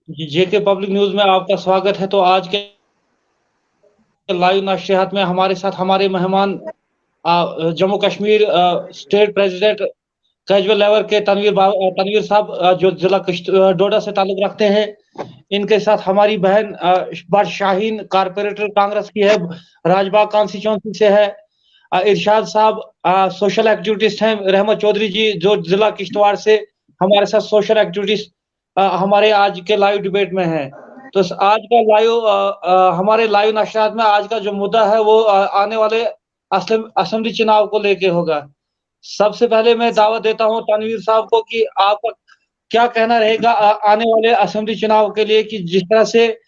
जेके public news में आपका स्वागत है। तो आज के लाइव नशरियात में हमारे साथ हमारे मेहमान Jammu Kashmir state president casual level के तनवीर साहब, जो जिला डोडा से ताल्लुक रखते हैं। इनके साथ हमारी बहन बट शाहीन कारपोरेटर कांग्रेस की है, राजबाग कॉन्स्टिट्यूंसी से है। इरशाद साहब सोशल एक्टिविटीज हैं। रहमत चौधरी जी जो जिला किश्तवाड़ से हमारे साथ सोशल एक्टिविटीज हमारे आज के लाइव डिबेट में है। तो आज का हमारे लाइव नशरियात में आज का जो मुद्दा है वो आने वाले असेंबली चुनाव को लेके होगा। सबसे पहले मैं दावत देता हूं तनवीर साहब को कि आपका क्या कहना रहेगा आने वाले असेंबली चुनाव के लिए, कि जिस तरह से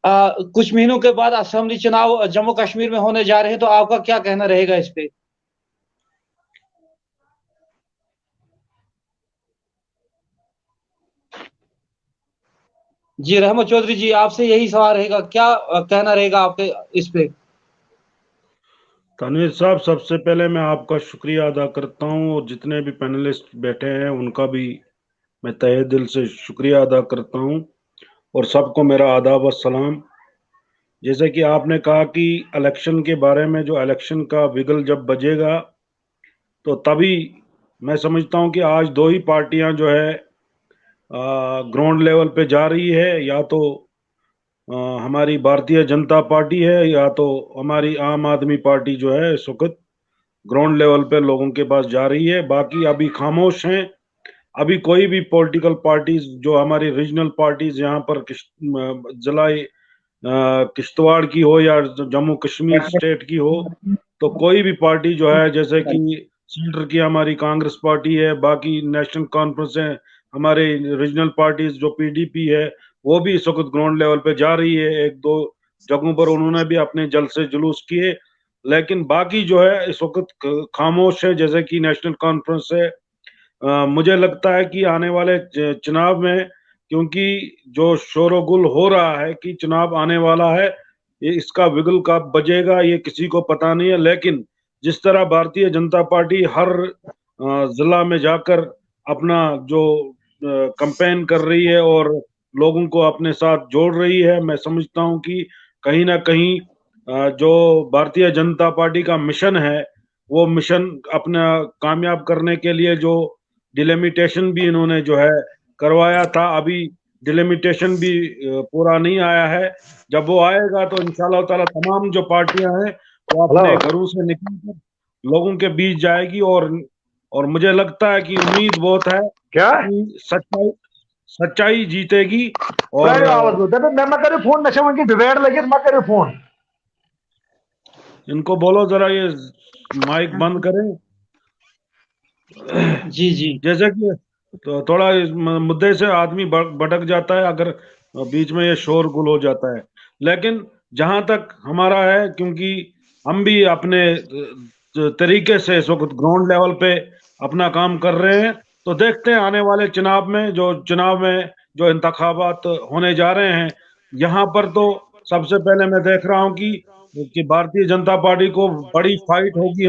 कुछ महीनों के बाद असेंबली चुनाव जम्मू कश्मीर में होने जा रहे हैं, तो आपका क्या कहना रहेगा इस पे? जी रहमत चौधरी जी, आपसे यही सवाल रहेगा, क्या कहना रहेगा आपके इस पे? तनवीर साहब, सबसे पहले मैं आपका शुक्रिया अदा करता हूं और जितने भी पैनलिस्ट बैठे हैं उनका भी मैं तहे दिल से शुक्रिया अदा करता हूं और सबको मेरा आदाब व सलाम। जैसे कि आपने कहा कि इलेक्शन के बारे में, जो इलेक्शन का विगल जब बजेगा तो तभी मैं समझता हूं कि आज दो ही पार्टियां जो है ग्राउंड लेवल पे जा रही है। या तो हमारी भारतीय जनता पार्टी है या तो हमारी आम आदमी पार्टी जो है इस वक्त ग्राउंड लेवल पे लोगों के पास जा रही है। बाकी अभी खामोश हैं। अभी कोई भी पॉलिटिकल पार्टीज, जो हमारी रीजनल पार्टीज यहाँ पर जिला किश्तवाड़ की हो या जम्मू कश्मीर स्टेट की हो, तो कोई भी पार्टी जो है, जैसे कि सेंटर की हमारी कांग्रेस पार्टी है, बाकी नेशनल कॉन्फ्रेंस है, हमारे रीजनल पार्टीज जो पीडीपी है, वो भी इस वक्त ग्राउंड लेवल पे जा रही है। एक दो जगहों पर उन्होंने भी अपने जलसे जुलूस किए, लेकिन बाकी जो है इस वक्त खामोश है। जैसे कि नेशनल कॉन्फ्रेंस है, मुझे लगता है कि आने वाले चुनाव में, क्योंकि जो शोरगुल हो रहा है कि चुनाव आने वाला है, ये इसका विगल कब बजेगा ये किसी को पता नहीं है। लेकिन जिस तरह भारतीय जनता पार्टी हर जिला में जाकर अपना जो कैंपेन कर रही है और लोगों को अपने साथ जोड़ रही है, मैं समझता हूं कि कहीं ना कहीं जो भारतीय जनता पार्टी का मिशन है, वो मिशन अपना कामयाब करने के लिए जो डिलिमिटेशन भी इन्होंने जो है करवाया था, अभी डिलिमिटेशन भी पूरा नहीं आया है। जब वो आएगा तो इंशाल्लाह ताला तमाम जो पार्टियां हैं वो अपने घरों से निकलकर लोगों के बीच जाएगी और मुझे लगता है कि उम्मीद बहुत है क्या कि सच्चाई जीतेगी। और मैं करूँ फोन नशे की डिबेट लगी, मैं करूँ फोन। इनको बोलो जरा ये माइक बंद करें। जी जी। जैसे कि तो थोड़ा इस मुद्दे से आदमी भटक जाता है अगर बीच में ये शोरगुल हो जाता है। लेकिन जहां तक हमारा है, क्योंकि हम भी अपने तरीके से इस वक्त ग्राउंड लेवल पे अपना काम कर रहे हैं, तो देखते हैं आने वाले चुनाव में जो इंतखाबात होने जा रहे हैं, यहाँ पर तो सबसे पहले मैं देख रहा हूँ कि भारतीय जनता पार्टी को बड़ी फाइट होगी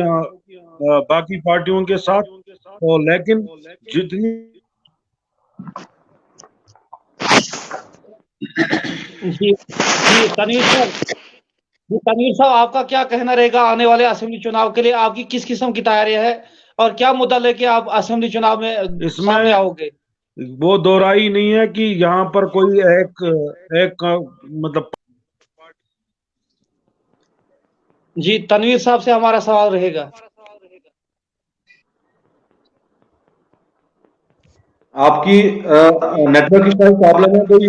बाकी पार्टियों के साथ। तो लेकिन जितनी जी जी तनवीर साहब, आपका क्या कहना रहेगा आने वाले असेंबली चुनाव के लिए? आपकी किस किस्म की तैयारी है और क्या मुद्दा लेके आप असेंबली चुनाव में सामने इसमें आओगे? वो दोहराई नहीं है कि यहाँ पर कोई एक एक मतलब। जी तनवीर साहब से हमारा सवाल रहेगा। आपकी नेटवर्क की शायद प्रॉब्लम है कोई,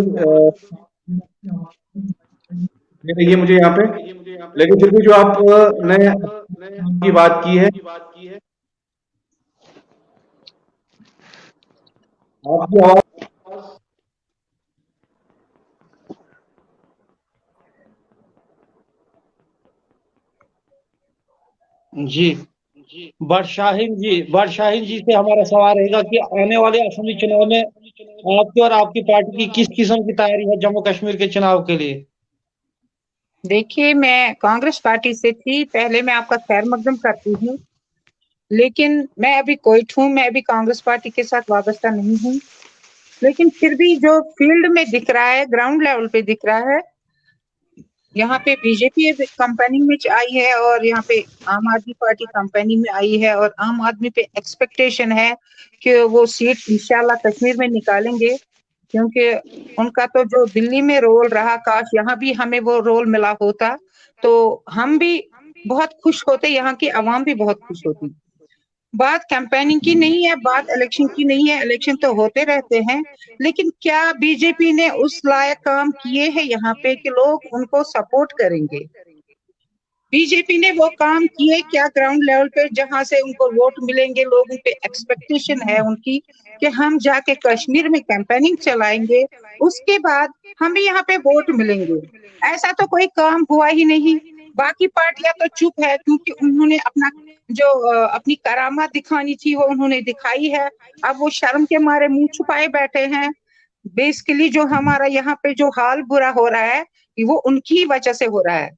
दे रही है मुझे यहाँ पे। लेकिन फिर भी जो आपने की बात की है, आपकी आवाज जी बट शाहीन जी से हमारा सवाल रहेगा कि आने वाले असेंबली चुनाव में आपकी और आपकी पार्टी की किस किस्म की तैयारी है जम्मू कश्मीर के चुनाव के लिए? देखिए, मैं कांग्रेस पार्टी से थी, पहले मैं आपका खैर मकदम करती हूँ। लेकिन मैं अभी क्विट हूँ, मैं अभी कांग्रेस पार्टी के साथ वाबस्ता नहीं हूँ। लेकिन फिर भी जो फील्ड में दिख रहा है, ग्राउंड लेवल पे दिख रहा है, यहाँ पे बीजेपी कंपनी में आई है और यहाँ पे आम आदमी पार्टी कंपनी में आई है, और आम आदमी पे एक्सपेक्टेशन है कि वो सीट इंशाल्लाह कश्मीर में निकालेंगे, क्योंकि उनका तो जो दिल्ली में रोल रहा, काश यहाँ भी हमें वो रोल मिला होता तो हम भी बहुत खुश होते, यहाँ की आवाम भी बहुत खुश होती। बात कैंपेनिंग की नहीं है, बात इलेक्शन की नहीं है, इलेक्शन तो होते रहते हैं, लेकिन क्या बीजेपी ने उस लायक काम किए हैं यहाँ पे कि लोग उनको सपोर्ट करेंगे? बीजेपी ने वो काम किए क्या ग्राउंड लेवल पे जहां से उनको वोट मिलेंगे? लोगों पे एक्सपेक्टेशन है उनकी कि हम जाके कश्मीर में कैंपेनिंग चलाएंगे, उसके बाद हमें यहाँ पे वोट मिलेंगे। ऐसा तो कोई काम हुआ ही नहीं। बाकी पार्टियां तो चुप है, क्योंकि उन्होंने अपना जो अपनी करामात दिखानी थी वो उन्होंने दिखाई है। अब वो शर्म के मारे मुंह छुपाए बैठे हैं। बेसिकली जो हमारा यहाँ पे जो हाल बुरा हो रहा है वो उनकी वजह से हो रहा है।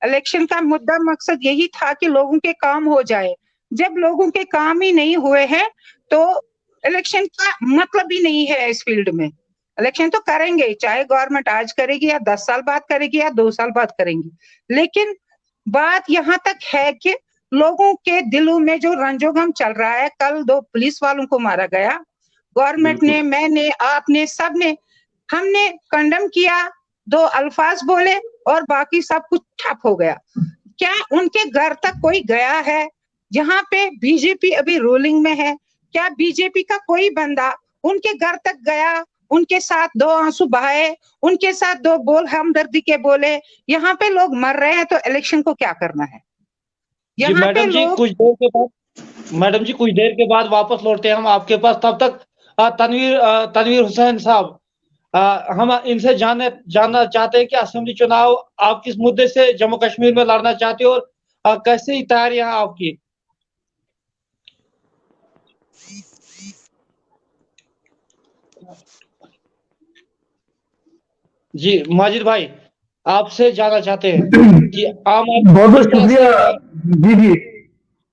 इलेक्शन का मुद्दा मकसद यही था कि लोगों के काम हो जाए। जब लोगों के काम ही नहीं हुए हैं तो इलेक्शन का मतलब ही नहीं है। इस फील्ड में इलेक्शन तो करेंगे, चाहे गवर्नमेंट आज करेगी या 10 साल बाद करेगी या 2 साल बाद करेंगी, लेकिन बात यहाँ तक है कि लोगों के दिलों में जो रंजोगम चल रहा है। कल 2 पुलिस वालों को मारा गया, गवर्नमेंट ने, मैंने, आपने, सबने, हमने कंडम किया, 2 अल्फाज बोले और बाकी सब कुछ ठप हो गया। क्या उनके घर तक कोई गया है? जहां पे बीजेपी अभी रूलिंग में है, क्या बीजेपी का कोई बंदा उनके घर तक गया, उनके साथ 2 आंसू बहाए, उनके साथ 2 बोल हमदर्दी के बोले? यहाँ पे लोग मर रहे हैं तो इलेक्शन को क्या करना है? जी मैडम जी, मैडम जी कुछ देर के बाद वापस लौटते हैं हम आपके पास। तब तक तनवीर हुसैन साहब, हम इनसे जानना चाहते हैं कि असेंबली चुनाव आप किस मुद्दे से जम्मू कश्मीर में लड़ना चाहते हो और कैसी तैयारियां हैं आपकी? जी माजिद भाई, आपसे जानना चाहते हैं कि आम बहुत बहुत शुक्रिया। जी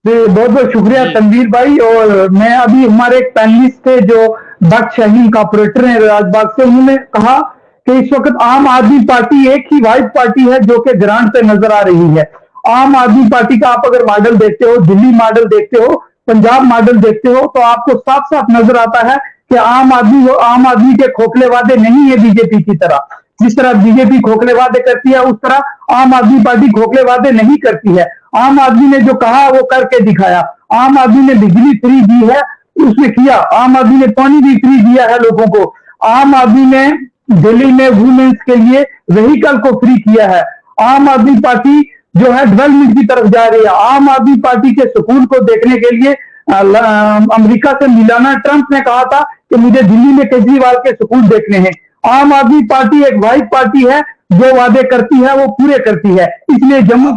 बहुत बहुत शुक्रिया तनवीर भाई। और मैं अभी हमारे एक पैनलिस्ट थे जो बख्श शाहीन का ऑपरेटर है राजबाग से, उन्होंने कहा कि इस वक्त आम आदमी पार्टी एक ही वाइट पार्टी है जो कि ग्रांट पे नजर आ रही है। आम आदमी पार्टी का आप अगर मॉडल देखते हो, दिल्ली मॉडल देखते हो, पंजाब मॉडल देखते हो, तो आपको साफ साफ नजर आता है कि आम आदमी के खोखले वादे नहीं है बीजेपी की तरह। जिस तरह बीजेपी खोखले वादे करती है उस तरह आम आदमी पार्टी खोखले वादे नहीं करती है। आम आदमी ने जो कहा वो करके दिखाया। आम आदमी ने बिजली फ्री दी है, उसने किया। आम आदमी ने पानी भी फ्री दिया है लोगों को। आम आदमी ने दिल्ली में वुमेन्स के लिए व्हीकल को फ्री किया है। आम आदमी पार्टी जो है डेवलपमेंट की तरफ जा रही है। आम आदमी पार्टी के सुकून को देखने के लिए अमेरिका से मिलाना ट्रंप ने कहा था कि मुझे दिल्ली में केजरीवाल के सुकून देखने हैं। आम आदमी पार्टी एक वाइट पार्टी है, जो वादे करती है वो पूरे करती है। इसलिए जम्मू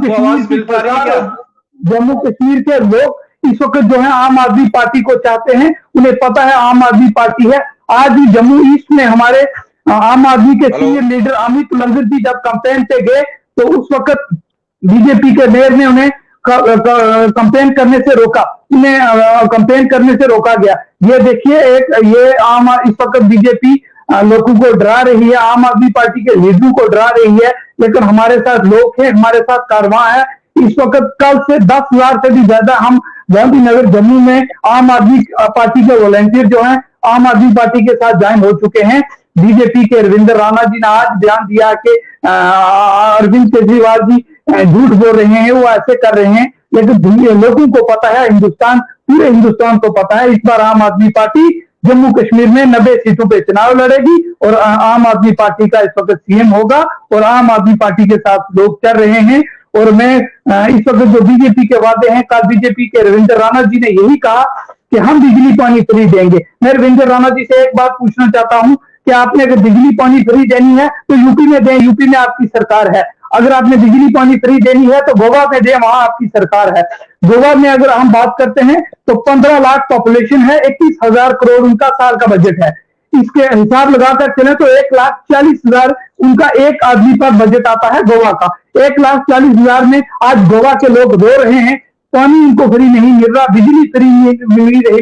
कश्मीर के लोग इस वक्त जो है आम आदमी पार्टी को चाहते हैं। उन्हें पता है आम आदमी पार्टी है। आज भी जम्मू ईस्ट में हमारे आम आदमी के सीनियर लीडर अमित लंगर जी जब कैंपेन पे गए तो उस वक्त बीजेपी के मेयर ने उन्हें कंपेन करने से रोका, उन्हें कंपेन करने से रोका गया। ये देखिए ये इस वक्त बीजेपी लोगों को डरा रही है, आम आदमी पार्टी के लीडरों को डरा रही है, लेकिन हमारे साथ लोग हैं, हमारे साथ कारवां है। इस वक्त कल से 10,000 से भी ज्यादा हम गांधीनगर जम्मू में आम आदमी पार्टी के वॉलंटियर जो हैं आम आदमी पार्टी के साथ ज्वाइन हो चुके हैं। बीजेपी के रविंद्र राणा जी ने आज बयान दिया कि अरविंद केजरीवाल जी झूठ बोल रहे हैं, वो ऐसे कर रहे हैं, लेकिन लोगों को पता है, पूरे हिंदुस्तान को पता है, इस बार आम आदमी पार्टी जम्मू कश्मीर में 90 सीटों पे चुनाव लड़ेगी और आम आदमी पार्टी का इस वक्त सीएम होगा और आम आदमी पार्टी के साथ लोग चल रहे हैं। और मैं इस वक्त जो बीजेपी के वादे हैं, कल बीजेपी के रविंद्र राणा जी ने यही कहा कि हम बिजली पानी फ्री देंगे। मैं रविंद्र राणा जी से एक बात पूछना चाहता हूं कि आपने अगर बिजली पानी फ्री देनी है तो यूपी में दें, यूपी में आपकी सरकार है। अगर आपने बिजली पानी फ्री देनी है तो गोवा में दें, वहां आपकी सरकार है। गोवा में अगर हम बात करते हैं तो 15 लाख पॉपुलेशन है, 21,000 करोड़ उनका साल का बजट है। इसके हिसाब लगाकर चले तो 1,40,000 उनका एक आदमी पर बजट आता है गोवा का। 1,40,000 में आज गोवा के लोग रो रहे हैं पानी उनको फ्री नहीं मिल रहा, बिजली फ्री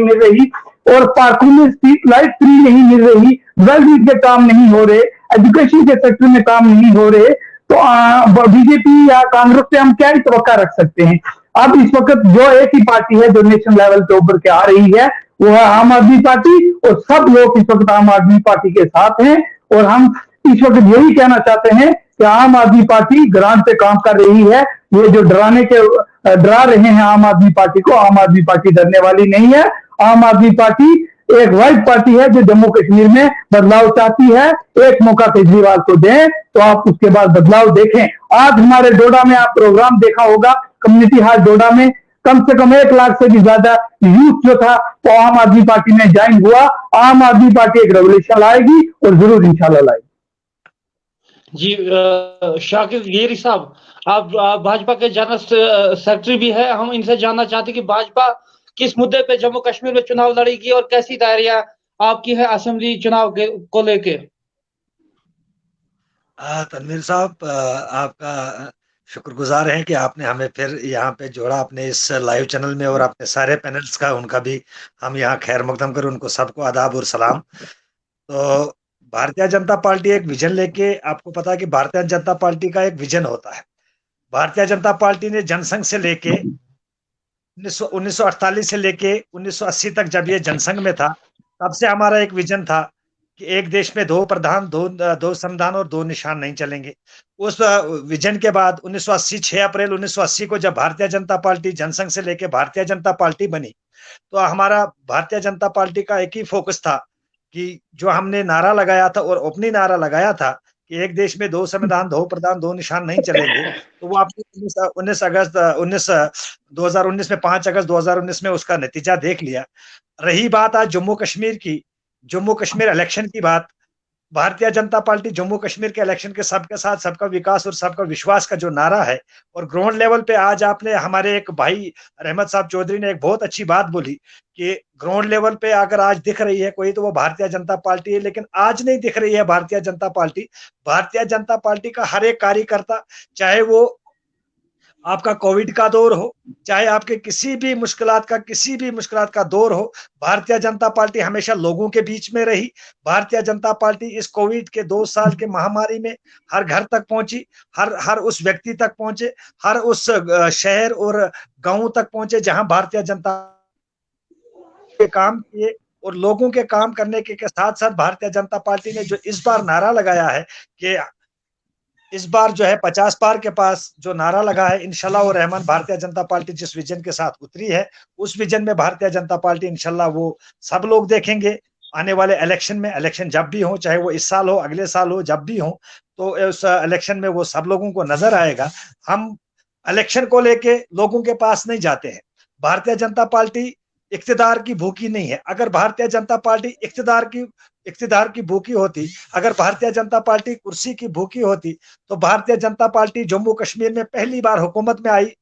मिल रही और पार्कों में स्ट्रीट लाइट फ्री नहीं मिल रही, वेल के काम नहीं हो रहे, एजुकेशन के सेक्टर में काम नहीं हो रहे, तो बीजेपी या कांग्रेस से हम क्या ही तवक्का रख सकते हैं। अब इस वक्त जो एक ही पार्टी है जो नेशनल लेवल पे उभर के आ रही है वो है आम आदमी पार्टी, और सब लोग इस वक्त आम आदमी पार्टी के साथ हैं। और हम इस वक्त यही कहना चाहते हैं कि आम आदमी पार्टी ग्रांट पे काम कर रही है। ये जो डरा रहे हैं आम आदमी पार्टी को, आम आदमी पार्टी डरने वाली नहीं है। आम आदमी पार्टी एक वाइट पार्टी है जो जम्मू कश्मीर में बदलाव चाहती है। एक मौका केजरीवाल को दें तो आप उसके बाद बदलाव देखें। आज हमारे डोडा में आप प्रोग्राम देखा होगा, कम्युनिटी हॉल डोडा में कम से कम 1 लाख से भी ज्यादा यूथ जो था वो आम आदमी पार्टी में ज्वाइन हुआ। आम आदमी पार्टी एक रेवोल्यूशन लाएगी और जरूर इंशाल्लाह लाएगी। जी शाकिर गिरी साहब, आप भाजपा के जनरल सेक्रेटरी भी है, हम इनसे जानना चाहते हैं कि भाजपा किस मुद्दे पे जम्मू कश्मीर में चुनाव लड़ेगी और कैसी तैयारियां आपकी है असेंबली चुनाव को लेके। तनवीर साहब, आपका शुक्रगुजार हैं कि आपने हमें फिर यहाँ पे जोड़ा अपने इस लाइव चैनल में, और अपने सारे पैनल्स का उनका भी हम यहाँ खैर मकदम करें, उनको सबको आदाब और सलाम। तो भारतीय जनता पार्टी एक विजन लेके, आपको पता है कि भारतीय जनता पार्टी का एक विजन होता है। भारतीय जनता पार्टी ने जनसंघ से लेके 1948 से लेके 1980 तक जब ये जनसंघ में था, तब से हमारा एक विजन था कि एक देश में 2 प्रधान, 2 संविधान और 2 निशान नहीं चलेंगे। उस विजन के बाद 1980 6 अप्रैल 1980 को जब भारतीय जनता पार्टी जनसंघ से लेके भारतीय जनता पार्टी बनी, तो हमारा भारतीय जनता पार्टी का एक ही फोकस था कि जो हमने नारा लगाया था और ओपनिंग नारा लगाया था कि एक देश में 2 संविधान, 2 प्रधान, 2 निशान नहीं चलेंगे, तो वो आपने 2019 में 5 अगस्त 2019 में उसका नतीजा देख लिया। रही बात आज जम्मू कश्मीर की, जम्मू कश्मीर इलेक्शन की बात, भारतीय जनता पार्टी जम्मू कश्मीर के इलेक्शन के सबके साथ सबका विकास और सबका विश्वास का जो नारा है, और ग्राउंड लेवल पे आज आपने हमारे एक भाई रहमत साहब चौधरी ने एक बहुत अच्छी बात बोली कि ग्राउंड लेवल पे अगर आज दिख रही है कोई तो वो भारतीय जनता पार्टी है। लेकिन आज नहीं दिख रही है भारतीय जनता पार्टी। भारतीय जनता पार्टी का हर एक कार्यकर्ता, चाहे वो आपका कोविड का दौर हो, चाहे आपके किसी भी मुश्किलात का दौर हो, भारतीय जनता पार्टी हमेशा लोगों के बीच में रही। भारतीय जनता पार्टी इस कोविड के 2 साल के महामारी में हर घर तक पहुंची, हर उस व्यक्ति तक पहुंचे, हर उस शहर और गांव तक पहुंचे जहां भारतीय जनता के काम किए। और लोगों के काम करने के साथ साथ भारतीय जनता पार्टी ने जो इस बार नारा लगाया है कि इस बार जो है 50 पार के पास जो नारा लगा है, इंशाल्लाह और रहमान भारतीय जनता पार्टी जिस विजन के साथ उतरी है, उस विजन में भारतीय जनता पार्टी इंशाल्लाह वो सब लोग देखेंगे आने वाले इलेक्शन में। इलेक्शन जब भी हो, चाहे वो इस साल हो, अगले साल हो, जब भी हो, तो उस इलेक्शन में वो सब लोगों को नजर आएगा। हम इलेक्शन को लेके लोगों के पास नहीं जाते हैं। भारतीय जनता पार्टी इक्तिदार की भूखी नहीं है। अगर भारतीय जनता पार्टी इक्तिदार की भूखी होती, अगर भारतीय जनता पार्टी कुर्सी की भूखी होती, तो भारतीय जनता पार्टी जम्मू कश्मीर में पहली बार हुकूमत में आई,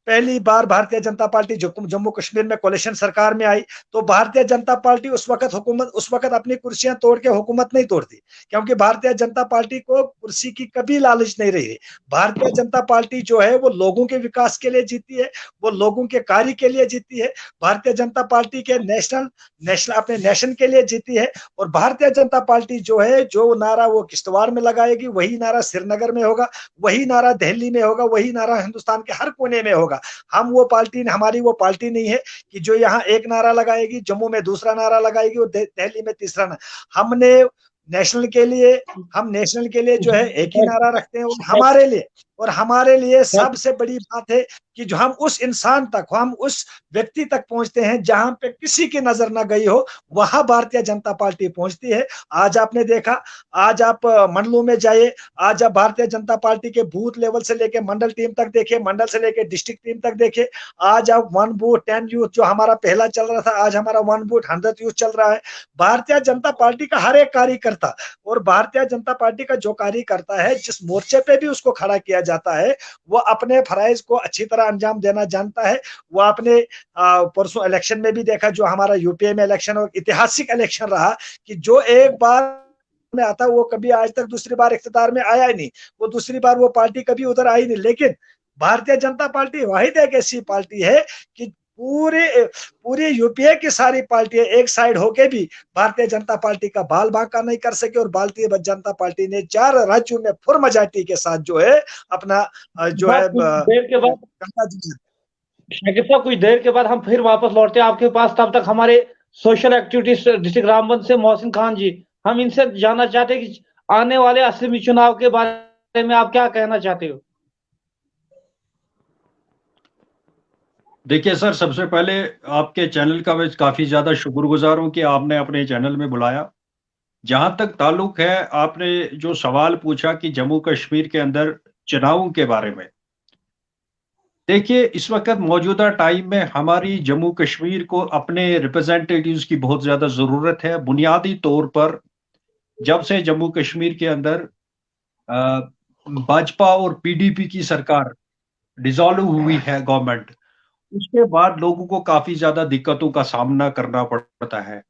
पहली बार भारतीय जनता पार्टी जम्मू कश्मीर में कोalition सरकार में आई, तो भारतीय जनता पार्टी उस वक्त अपनी कुर्सियां तोड़ के हुकूमत नहीं तोड़ती, क्योंकि भारतीय जनता पार्टी को कुर्सी की कभी लालच नहीं रही। भारतीय जनता पार्टी जो है वो लोगों के विकास के लिए जीती है, वो लोगों के कार्य के लिए जीती है। भारतीय जनता पार्टी के नेशनल अपने नेशन के लिए जीती है। और भारतीय जनता पार्टी जो है, जो नारा वो किश्तवाड़ में लगाएगी, वही नारा श्रीनगर में होगा, वही नारा दिल्ली में होगा, वही नारा हिंदुस्तान के हर कोने में होगा। हमारी वो पार्टी नहीं है कि जो यहाँ एक नारा लगाएगी, जम्मू में दूसरा नारा लगाएगी और दिल्ली में तीसरा नारा। हम नेशनल के लिए जो है एक ही नारा रखते हैं। और हमारे लिए सबसे बड़ी बात है कि जो हम उस इंसान तक, हम उस व्यक्ति तक पहुंचते हैं जहां पे किसी की नजर ना गई हो, वहां भारतीय जनता पार्टी पहुंचती है। आज आपने देखा, आज आप मंडलों में जाइए, आज आप भारतीय जनता पार्टी के बूथ लेवल से लेके मंडल टीम तक देखिए, मंडल से लेके डिस्ट्रिक्ट टीम तक देखिए। आज आप 1 बूथ 10 यूथ जो हमारा पहला चल रहा था, आज हमारा 1 बूथ 100 यूथ चल रहा है। भारतीय जनता पार्टी का हर एक कार्यकर्ता, और भारतीय जनता पार्टी का जो कार्यकर्ता है, जिस मोर्चे पे भी उसको खड़ा किया जाता है, वो अपने फराइज को अच्छी तरह अंजाम देना जानता है। वो आपने परसों इलेक्शन में भी देखा, जो हमारा यूपीए में इलेक्शन और ऐतिहासिक इलेक्शन रहा, कि जो एक बार में आता वो कभी आज तक दूसरी बार इख्तियार में आया ही नहीं, वो दूसरी बार वो पार्टी कभी उधर आई नहीं। लेकिन भारतीय जनता पार्टी वाहिद एक ऐसी पार्टी है कि पूरे यूपीए की सारी पार्टियां एक साइड होके भी भारतीय जनता पार्टी का बाल बांका नहीं कर सके, और भारतीय जनता पार्टी ने 4 राज्यों में फुल मेजॉरिटी के साथ जो है अपना जो है देर के बाद शाकिब साहब, कुछ देर के बाद हम फिर वापस लौटते हैं आपके पास। तब तक हमारे सोशल एक्टिविटीज डिस्ट्रिक्ट रामबन से मोहसिन खान जी, हम इनसे जानना चाहते हैं कि आने वाले असमी चुनाव के बारे में आप क्या कहना चाहते हो। देखिए सर, सबसे पहले आपके चैनल का मैं काफी ज्यादा शुक्रगुजार हूं कि आपने अपने चैनल में बुलाया। जहां तक ताल्लुक है, आपने जो सवाल पूछा कि जम्मू कश्मीर के अंदर चुनावों के बारे में, देखिए इस वक्त मौजूदा टाइम में हमारी जम्मू कश्मीर को अपने रिप्रेजेंटेटिव्स की बहुत ज्यादा जरूरत है। बुनियादी तौर पर जब से जम्मू कश्मीर के अंदर भाजपा और पीडीपी की सरकार डिसॉल्व हुई है गवर्नमेंट, उसके बाद लोगों को काफी ज्यादा दिक्कतों का सामना करना पड़ता है।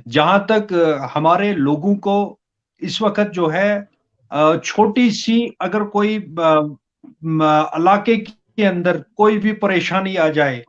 जहां तक हमारे लोगों को इस वक्त जो है छोटी सी अगर कोई इलाके के अंदर कोई भी परेशानी आ जाए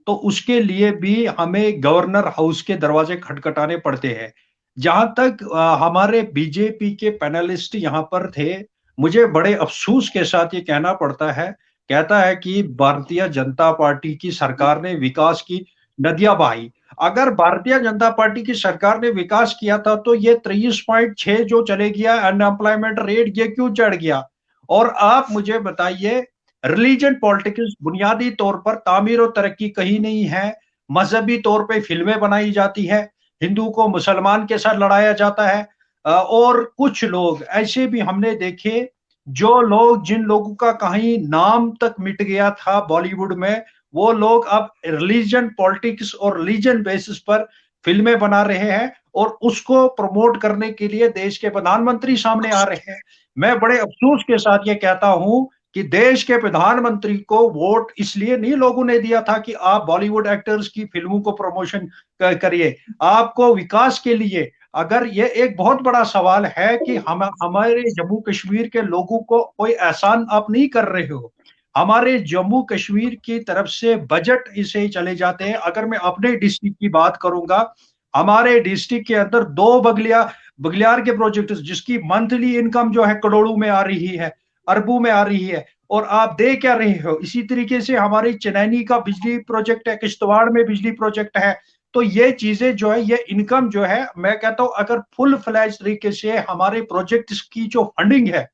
तो उसके लिए भी हमें गवर्नर हाउस के दरवाजे खटखटाने पड़ते हैं। जहां तक हमारे बीजेपी के पैनलिस्ट यहाँ पर थे, मुझे बड़े अफसोस के साथ ये कहना पड़ता है, कहता है कि भारतीय जनता पार्टी की सरकार ने विकास की नदियां बहाई। अगर भारतीय जनता पार्टी की सरकार ने विकास किया था तो ये 23.6 जो चले गया अनएम्प्लॉयमेंट रेट, ये क्यों चढ़ गया? और आप मुझे बताइए, रिलीजन पॉलिटिक्स बुनियादी तौर पर तामीर और तरक्की कहीं नहीं है। मजहबी तौर पे फिल्में बनाई जाती है, हिंदू को मुसलमान के साथ लड़ाया जाता है, और कुछ लोग ऐसे भी हमने देखे, जो लोग जिन लोगों का कहीं नाम तक मिट गया था बॉलीवुड में, वो लोग अब रिलीजन पॉलिटिक्स और रिलीजन बेसिस पर फिल्में बना रहे हैं और उसको प्रमोट करने के लिए देश के प्रधानमंत्री सामने आ रहे हैं। मैं बड़े अफसोस के साथ ये कहता हूं कि देश के प्रधानमंत्री को वोट इसलिए नहीं लोगों ने दिया था कि आप बॉलीवुड एक्टर्स की फिल्मों को प्रमोशन करिए, आपको विकास के लिए। अगर ये एक बहुत बड़ा सवाल है कि हम हमारे जम्मू कश्मीर के लोगों को कोई एहसान आप नहीं कर रहे हो, हमारे जम्मू कश्मीर की तरफ से बजट इसे चले जाते हैं। अगर मैं अपने डिस्ट्रिक्ट की बात करूंगा, हमारे डिस्ट्रिक्ट के अंदर 2 बगलियार के प्रोजेक्ट जिसकी मंथली इनकम जो है करोड़ों में आ रही है, अरबों में आ रही है, और आप दे क्या रहे हो? इसी तरीके से हमारी चनैनी का बिजली प्रोजेक्ट है, किश्तवाड़ में बिजली प्रोजेक्ट है। तो ये चीजें जो है, ये इनकम जो है, मैं कहता हूं अगर फुल फ्लैज तरीके से हमारे प्रोजेक्ट्स की जो फंडिंग है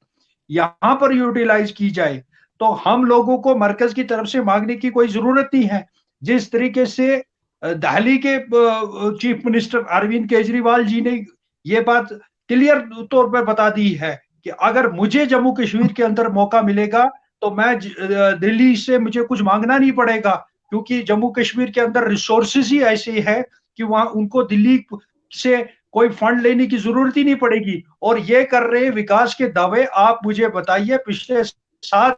यहां पर यूटिलाइज की जाए तो हम लोगों को मरकज की तरफ से मांगने की कोई जरूरत नहीं है। जिस तरीके से दिल्ली के चीफ मिनिस्टर अरविंद केजरीवाल जी ने ये बात क्लियर तौर पर बता दी है कि अगर मुझे जम्मू कश्मीर के अंदर मौका मिलेगा तो मैं दिल्ली से मुझे कुछ मांगना नहीं पड़ेगा, क्योंकि जम्मू कश्मीर के अंदर रिसोर्सेज ही ऐसे है कि वहां उनको दिल्ली से कोई फंड लेने की जरूरत ही नहीं पड़ेगी। और ये कर रहे विकास के दावे। आप मुझे बताइए, पिछले 7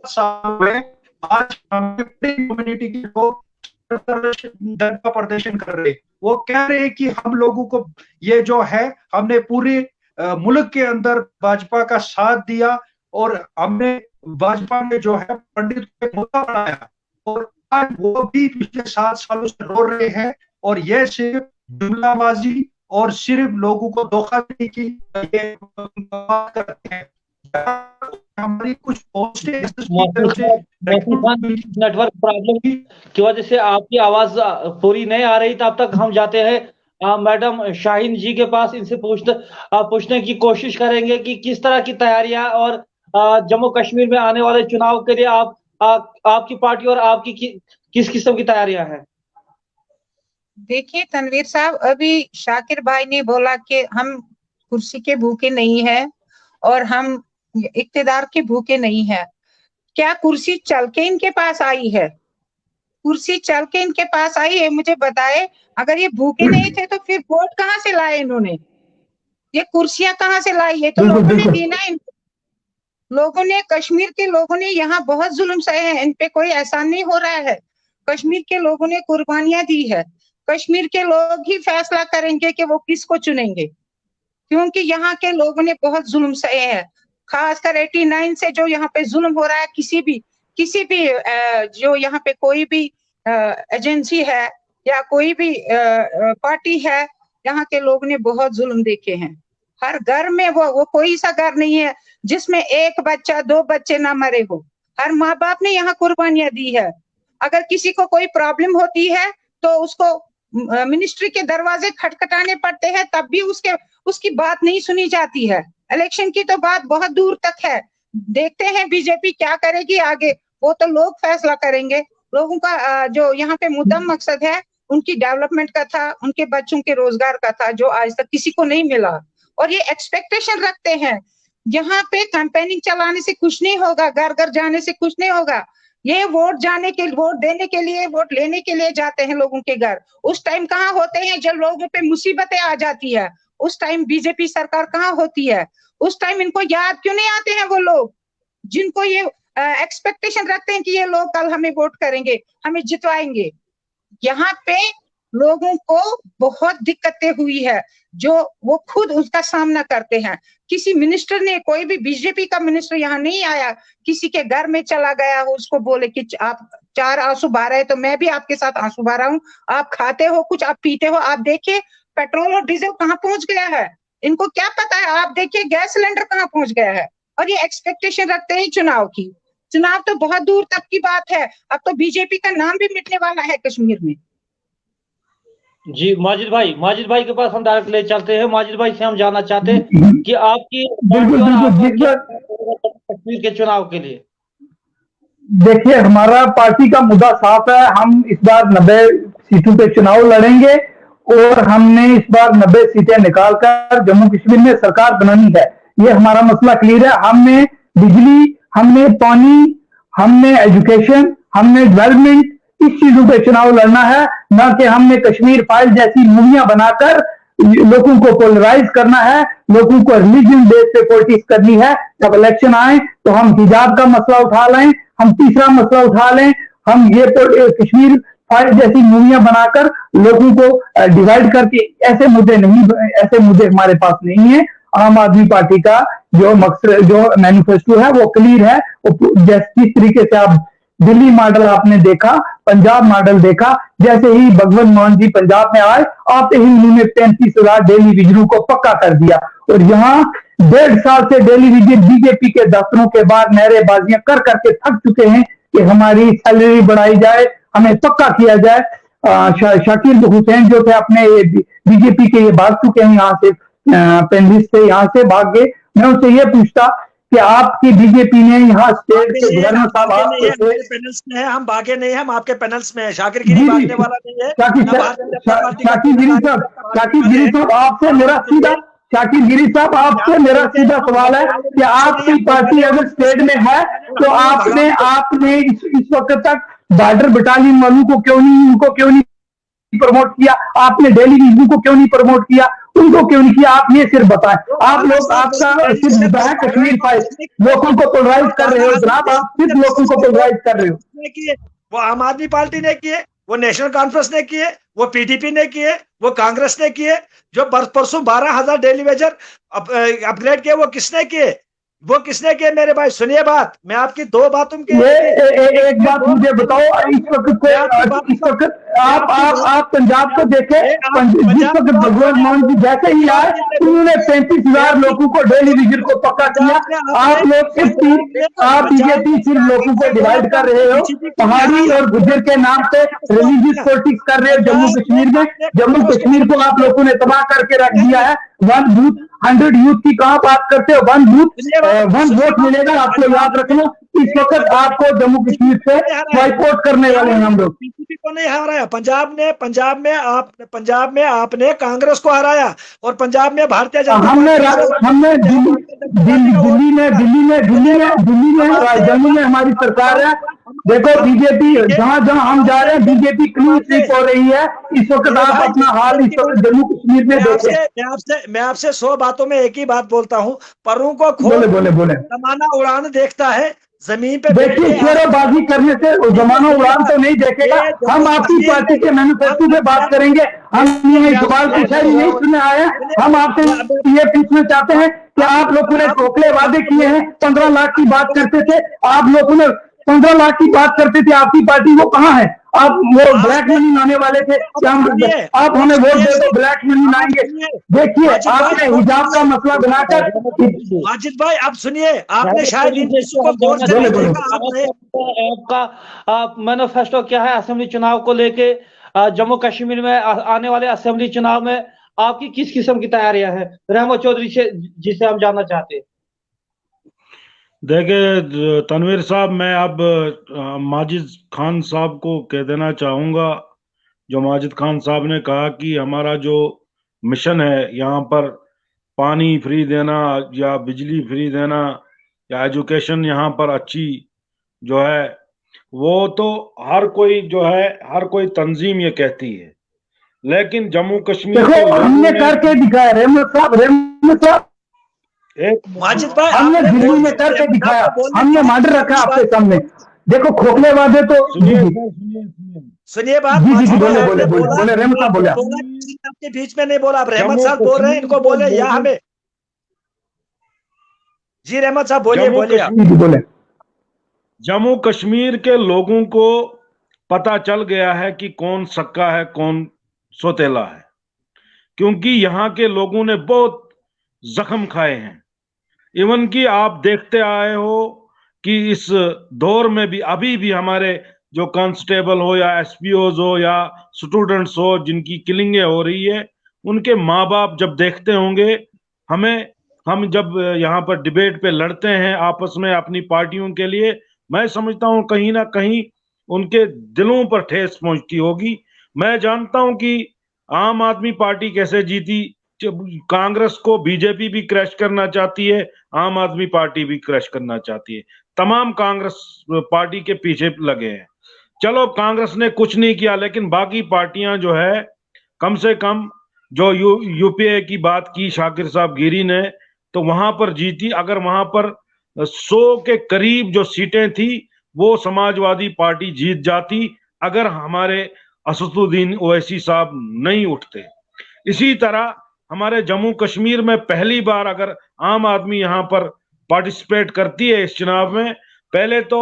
साल में आज कम्युनिटी के लोग दंग का प्रदर्शन कर रहे, वो कह रहे हैं कि हम लोगों को ये जो है, हमने पूरे मुल्क के अंदर भाजपा का साथ दिया और हमने भाजपा में जो है पंडित को मुद्दा बनाया, और आज वो भी पिछले 7 सालों से रो रहे हैं। और ये सिर्फ जुमलाबाजी और सिर्फ लोगों को धोखा देने की ये बात करते हैं। हमारी कुछ नेटवर्क प्रॉब्लम की वजह से आपकी आवाज पूरी नहीं आ रही, तब तक हम जाते हैं मैडम शाहीन जी के पास। इनसे पूछने की कोशिश करेंगे कि किस तरह की तैयारियां और जम्मू कश्मीर में आने वाले चुनाव के लिए आपकी पार्टी और आपकी किस किस्म की तैयारियां हैं। देखिए तनवीर साहब, अभी शाकिर भाई ने बोला कि हम कुर्सी के भूखे नहीं है और हम इक्तिदार के भूखे नहीं है। क्या कुर्सी चल के इनके पास आई है? कुर्सी चल के इनके पास आई है? मुझे बताए, अगर ये भूखे नहीं थे तो फिर वोट कहाँ से लाए इन्होंने? ये कुर्सियां कहाँ से लाई है? तो लोगों ने दी ना। लोगों ने, कश्मीर के लोगों ने यहाँ बहुत जुल्म सहे हैं, इन पे कोई एहसान नहीं हो रहा है। कश्मीर के लोगों ने कुर्बानियां दी है। कश्मीर के लोग ही फैसला करेंगे कि वो किसको चुनेंगे, क्योंकि यहाँ के लोगों ने बहुत जुल्म सहे हैं। खासकर 89 से जो यहाँ पे जुल्म हो रहा है, किसी भी किसी भी जो यहाँ पे कोई भी एजेंसी है या कोई भी पार्टी है, यहाँ के लोग ने बहुत जुल्म देखे हैं। हर घर में वो कोई सा घर नहीं है जिसमें एक बच्चा 2 बच्चे ना मरे हो। हर माँ बाप ने यहाँ कुर्बानियां दी है। अगर किसी को कोई प्रॉब्लम होती है तो उसको मिनिस्ट्री के दरवाजे खटखटाने पड़ते हैं, तब भी उसकी बात नहीं सुनी जाती है। इलेक्शन की तो बात बहुत दूर तक है। देखते हैं बीजेपी क्या करेगी आगे, वो तो लोग फैसला करेंगे। लोगों का जो यहाँ पे मुद्दा मकसद है उनकी डेवलपमेंट का था, उनके बच्चों के रोजगार का था, जो आज तक किसी को नहीं मिला। और ये एक्सपेक्टेशन रखते हैं। यहाँ पे कैंपेनिंग चलाने से कुछ नहीं होगा, घर घर जाने से कुछ नहीं होगा। ये वोट देने के लिए, वोट लेने के लिए जाते हैं लोगों के घर। उस टाइम कहाँ होते हैं जब लोगों पे मुसीबतें आ जाती है? उस टाइम बीजेपी सरकार कहाँ होती है? उस टाइम इनको याद क्यों नहीं आते हैं वो लोग जिनको ये एक्सपेक्टेशन रखते हैं कि ये लोग कल हमें वोट करेंगे, हमें जितवाएंगे। यहाँ पे लोगों को बहुत दिक्कतें हुई है जो वो खुद उसका सामना करते हैं। किसी मिनिस्टर ने, कोई भी बीजेपी का मिनिस्टर यहाँ नहीं आया, किसी के घर में चला गया हो, उसको बोले कि आप 4 आंसू बहा रहे तो मैं भी आपके साथ आंसू बहा रहा हूँ। आप खाते हो कुछ, आप पीते हो, आप देखिए पेट्रोल और डीजल कहाँ पहुंच गया है, इनको क्या पता है? आप देखिए गैस सिलेंडर कहाँ पहुंच गया है। और ये एक्सपेक्टेशन रखते हैं चुनाव की। चुनाव तो बहुत दूर तक की बात है। अब तो बीजेपी का नाम भी मिटने वाला है कश्मीर में। जी माजिद भाई के पास हम डायरेक्ट ले चलते हैं। माजिद भाई से हम जानना चाहते हैं कि आपकी कश्मीर के चुनाव के लिए। देखिए, हमारा पार्टी का मुद्दा साफ है। हम इस बार 90 सीटों पे चुनाव लड़ेंगे और हमने इस बार 90 सीटें निकालकर जम्मू कश्मीर में सरकार बनानी है। ये हमारा मसला क्लियर है। हमने बिजली, हमने पानी, हमने एजुकेशन, हमने डेवलपमेंट, इस चीजों पे चुनाव लड़ना है, ना कि हमने कश्मीर फाइल जैसी मूवियां बनाकर लोगों को पोलराइज करना है, लोगों को रिलीजन बेस पे पॉलिटिक्स करनी है। जब इलेक्शन आए तो हम हिजाब का मसला उठा लें, हम तीसरा मसला उठा लें, हम ये कश्मीर फाइल जैसी मूवियां बनाकर लोगों को डिवाइड करके, ऐसे मुद्दे हमारे पास नहीं है। आम आदमी पार्टी का जो मकसद, जो मैनिफेस्टो है वो क्लियर है। जिस तरीके से आप दिल्ली मॉडल आपने देखा, पंजाब मॉडल देखा, जैसे ही भगवंत मान जी पंजाब में आए आते ही उन्होंने 35,000 डेली विजरों को पक्का कर दिया। और यहाँ 1.5 साल से डेली विजर बीजेपी के दफ्तरों के बाहर नारेबाजियां कर करके थक चुके हैं कि हमारी सैलरी बढ़ाई जाए, हमें पक्का किया जाए। शाकिर हुसैन जो थे अपने बीजेपी के, ये भाग चुके हैं यहाँ से, पैनलिस्ट से यहाँ से भाग गए। मैं उनसे ये पूछता कि आपकी बीजेपी ने यहाँ स्टेट के गवर्नर साहब पैनल्स में है, हम भागे नहीं, हम आपके पैनल्स में है। शाकिर गिरी भागने वाला नहीं है। शाकिर गिरी साहब आपसे मेरा सीधा सवाल है कि आपकी पार्टी अगर स्टेट में है तो आपने इस वक्त तक बॉर्डर बटालियन वालों को उनको क्यों नहीं प्रमोट किया? आपने डेली विजन को क्यों नहीं प्रमोट किया? उनको क्यों नहीं किया? आप ये सिर्फ बताएं। आप लोग, आपका सिर्फ मुद्दा है कश्मीर फाइल, लोगों को पोलराइज कर रहे हो जनाब, आप सिर्फ लोगों को पोलराइज कर रहे हो। वो आम आदमी पार्टी ने किए, वो नेशनल कॉन्फ्रेंस ने किए, वो पीडीपी ने किए, वो कांग्रेस ने किए। जो परसों 12,000 डेली वेजर अपग्रेड किए, वो किसने किए? वो किसने किए? मेरे भाई सुनिए बात, मैं आपकी 2 बातों की एक बात मुझे बताओ। इस वक्त आप पंजाब को देखें, जिस वक्त भगवंत मान जी जैसे ही आए उन्होंने 35,000 लोगों को डेली विजन को पक्का किया। आप लोग आप बीजेपी सिर्फ लोगों को डिवाइड कर रहे हो, पहाड़ी और गुज्जर के नाम पे रिलीजियस पॉलिटिक्स कर रहे हो जम्मू कश्मीर में। जम्मू कश्मीर को आप लोगों ने तबाह करके रख दिया है। 1 बूथ 100 यूथ की कहाँ बात करते हो? 1 बूथ 1 वोट मिलेगा, आपको याद रखना। इस वक्त आपको जम्मू कश्मीर से बाइकआउट करने वाले हैं हम लोग। बीजेपी को नहीं हराया, पंजाब में आपने कांग्रेस को हराया और पंजाब में भारतीय जनता हमने दिल्ली में राजधानी में हमारी सरकार है। देखो बीजेपी जहां हम जा रहे हैं, बीजेपी क्लीन स्वीप हो रही है। इस वक्त आप अपना हाल इस वक्त जम्मू कश्मीर में देखें। मैं आपसे 100 बातों में एक ही बात बोलता हूँ, परों को खोल बोले जमाना उड़ान देखता है, जमीन पे देखिए शेरोबाजी करने से जमाना उड़ान तो नहीं देखेगा। हम आपकी पार्टी के मैनिफेस्टो पे बात करेंगे। हम ये सवाल पूछा ही नहीं सुनने आए। हम आपसे ये पूछना चाहते हैं कि आप लोगों ने खोखले वादे किए हैं, 15 लाख की बात करते थे, आप लोगों ने 15 लाख की बात करते थे आपकी पार्टी, वो कहाँ है? आप वो ब्लैक मनी लाने वाले थे क्या? आप हमें वोट दे तो ब्लैक मनी लाएंगे। देखिए आपने हिजाब का मसला बनाकर, माजिद भाई आप सुनिए, आपने शायद इन चीजों को गौर से नहीं देखा। आपका मैनिफेस्टो क्या है असेंबली चुनाव को लेके? जम्मू कश्मीर में आने वाले असेंबली चुनाव में आपकी किस किस्म की तैयारियां हैं, रहमत चौधरी से, जिसे हम जानना चाहते हैं? देखिए तनवीर साहब, मैं अब माजिद खान साहब को कह देना चाहूंगा, जो माजिद खान साहब ने कहा कि हमारा जो मिशन है यहाँ पर पानी फ्री देना या बिजली फ्री देना या एजुकेशन यहाँ पर अच्छी जो है, वो तो हर कोई जो है, हर कोई तंजीम ये कहती है, लेकिन जम्मू कश्मीर के देखो हमने करके दिखाया रहमत साहब, माजिद भाई हमने दिल्ली में करके दिखाया, हमने मॉडल रखा आपके सामने। देखो खोखले वादे तो सुनिए बात, बोले रहमत साहब बोले, आपके बीच में नहीं बोला, अब रहमत साहब बोल रहे हैं, इनको बोले या हमें? जी रहमत साहब बोलिए। जम्मू कश्मीर के लोगों को पता चल गया है कि कौन सक्का है कौन सौतेला है, क्योंकि यहाँ के लोगों ने बहुत जख्म खाए हैं। इवन कि आप देखते आए हो कि इस दौर में भी अभी भी हमारे जो कांस्टेबल हो या एसपीओज हो या स्टूडेंट्स हो जिनकी किलिंगें हो रही है, उनके माँ बाप जब देखते होंगे हम जब यहाँ पर डिबेट पे लड़ते हैं आपस में अपनी पार्टियों के लिए, मैं समझता हूँ कहीं ना कहीं उनके दिलों पर ठेस पहुंचती होगी। मैं जानता हूं कि आम आदमी पार्टी कैसे जीती, कांग्रेस को बीजेपी भी क्रैश करना चाहती है, आम आदमी पार्टी भी क्रैश करना चाहती है, तमाम कांग्रेस पार्टी के पीछे लगे हैं। चलो कांग्रेस ने कुछ नहीं किया, लेकिन बाकी पार्टियां जो है कम से कम, जो यूपीए की बात की शाकिर साहब गिरी ने, तो वहां पर जीती। अगर वहां पर 100 के करीब जो सीटें थी वो समाजवादी पार्टी जीत जाती अगर हमारे असदुद्दीन ओवैसी साहब नहीं उठते। इसी तरह हमारे जम्मू कश्मीर में पहली बार अगर आम आदमी यहाँ पर पार्टिसिपेट करती है इस चुनाव में, पहले तो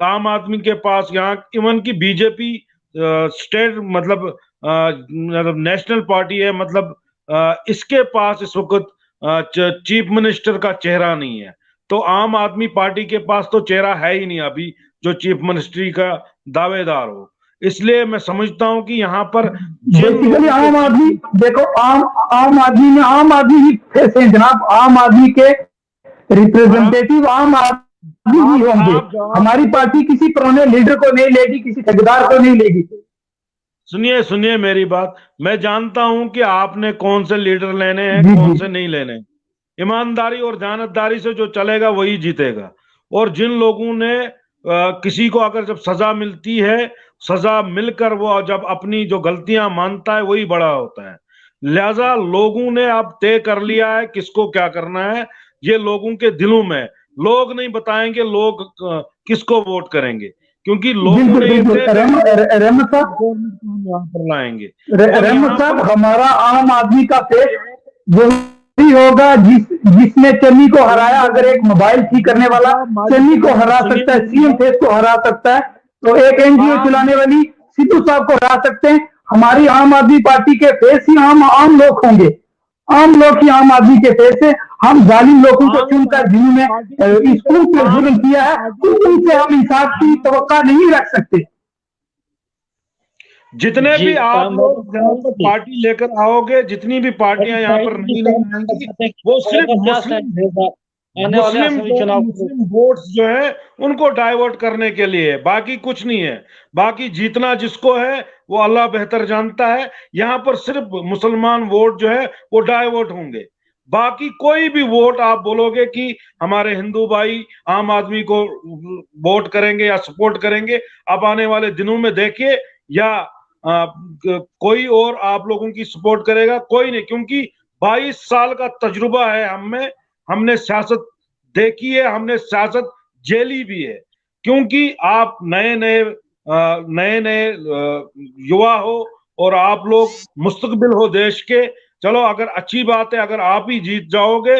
आम आदमी के पास यहाँ इवन की बीजेपी स्टेट मतलब नेशनल पार्टी है, मतलब इसके पास इस वक्त चीफ मिनिस्टर का चेहरा नहीं है, तो आम आदमी पार्टी के पास तो चेहरा है ही नहीं अभी जो चीफ मिनिस्ट्री का दावेदार हो। इसलिए मैं समझता हूं कि यहाँ पर बेसिकली आम आदमी, देखो आम आदमी में आम आदमी ही फेस है जनाब, आम आदमी के रिप्रेजेंटेटिव आम आदमी ही होंगे। हमारी पार्टी किसी पुराने लीडर को नहीं लेगी, किसी ठेकेदार को नहीं लेगी। सुनिए मेरी बात, मैं जानता हूं कि आपने कौन से लीडर लेने हैं कौन से नहीं लेने। ईमानदारी और जानतदारी से जो चलेगा वही जीतेगा। और जिन लोगों ने किसी को अगर जब सजा मिलती है, सजा मिलकर वो जब अपनी जो गलतियां मानता है वही बड़ा होता है। लिहाजा लोगों ने अब तय कर लिया है किसको क्या करना है, ये लोगों के दिलों में। लोग नहीं बताएंगे लोग किसको वोट करेंगे, क्योंकि लोगों ने रहमत लाएंगे। रहमत साहब, हमारा आम आदमी का फेस वही होगा जिसने चन्नी को हराया। अगर एक मोबाइल ठीक करने वाला चन्नी को हरा सकता है, सीएम फेस को हरा सकता है, तो एक एनजीओ चलाने वाली सिद्धू साहब को हरा सकते हैं। हमारी आम आदमी पार्टी के फेस ही आम लोग होंगे, आम लोग ही आम आदमी के फेस है। हम जालिम लोगों को चुनकर जिन्होंने स्कूल पे जुल्म किया है उनसे हम इंसाफ की तवक्का नहीं रख सकते। जितने भी आप लोग यहाँ पर पार्टी लेकर आओगे, जितनी भी पार्टियां यहाँ पर नहीं आएंगी, वो सिर्फ मुस्लिम वोट्स जो है उनको डाइवर्ट करने के लिए, बाकी कुछ नहीं है। बाकी जीतना जिसको है वो अल्लाह बेहतर जानता है। यहाँ पर सिर्फ मुसलमान वोट जो है वो डाइवर्ट होंगे, बाकी कोई भी वोट आप बोलोगे कि हमारे हिंदू भाई आम आदमी को वोट करेंगे या सपोर्ट करेंगे, अब आने वाले दिनों में देखिए, या कोई और आप लोगों की सपोर्ट करेगा, कोई नहीं। क्योंकि 22 साल का तजुर्बा है हमें, हमने सियासत देखी है, हमने सियासत झेली भी है। क्योंकि आप नए नए युवा हो और आप लोग मुस्तकबिल हो देश के। चलो अगर अच्छी बात है, अगर आप ही जीत जाओगे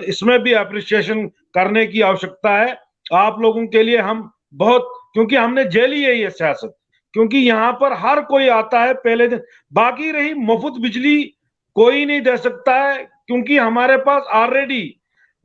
इसमें भी अप्रिसिएशन करने की आवश्यकता है। आप लोगों के लिए हम बहुत, क्योंकि हमने झेली है ये सियासत, क्योंकि यहाँ पर हर कोई आता है पहले दिन। बाकी रही मुफ्त बिजली, कोई नहीं दे सकता है, क्योंकि हमारे पास ऑलरेडी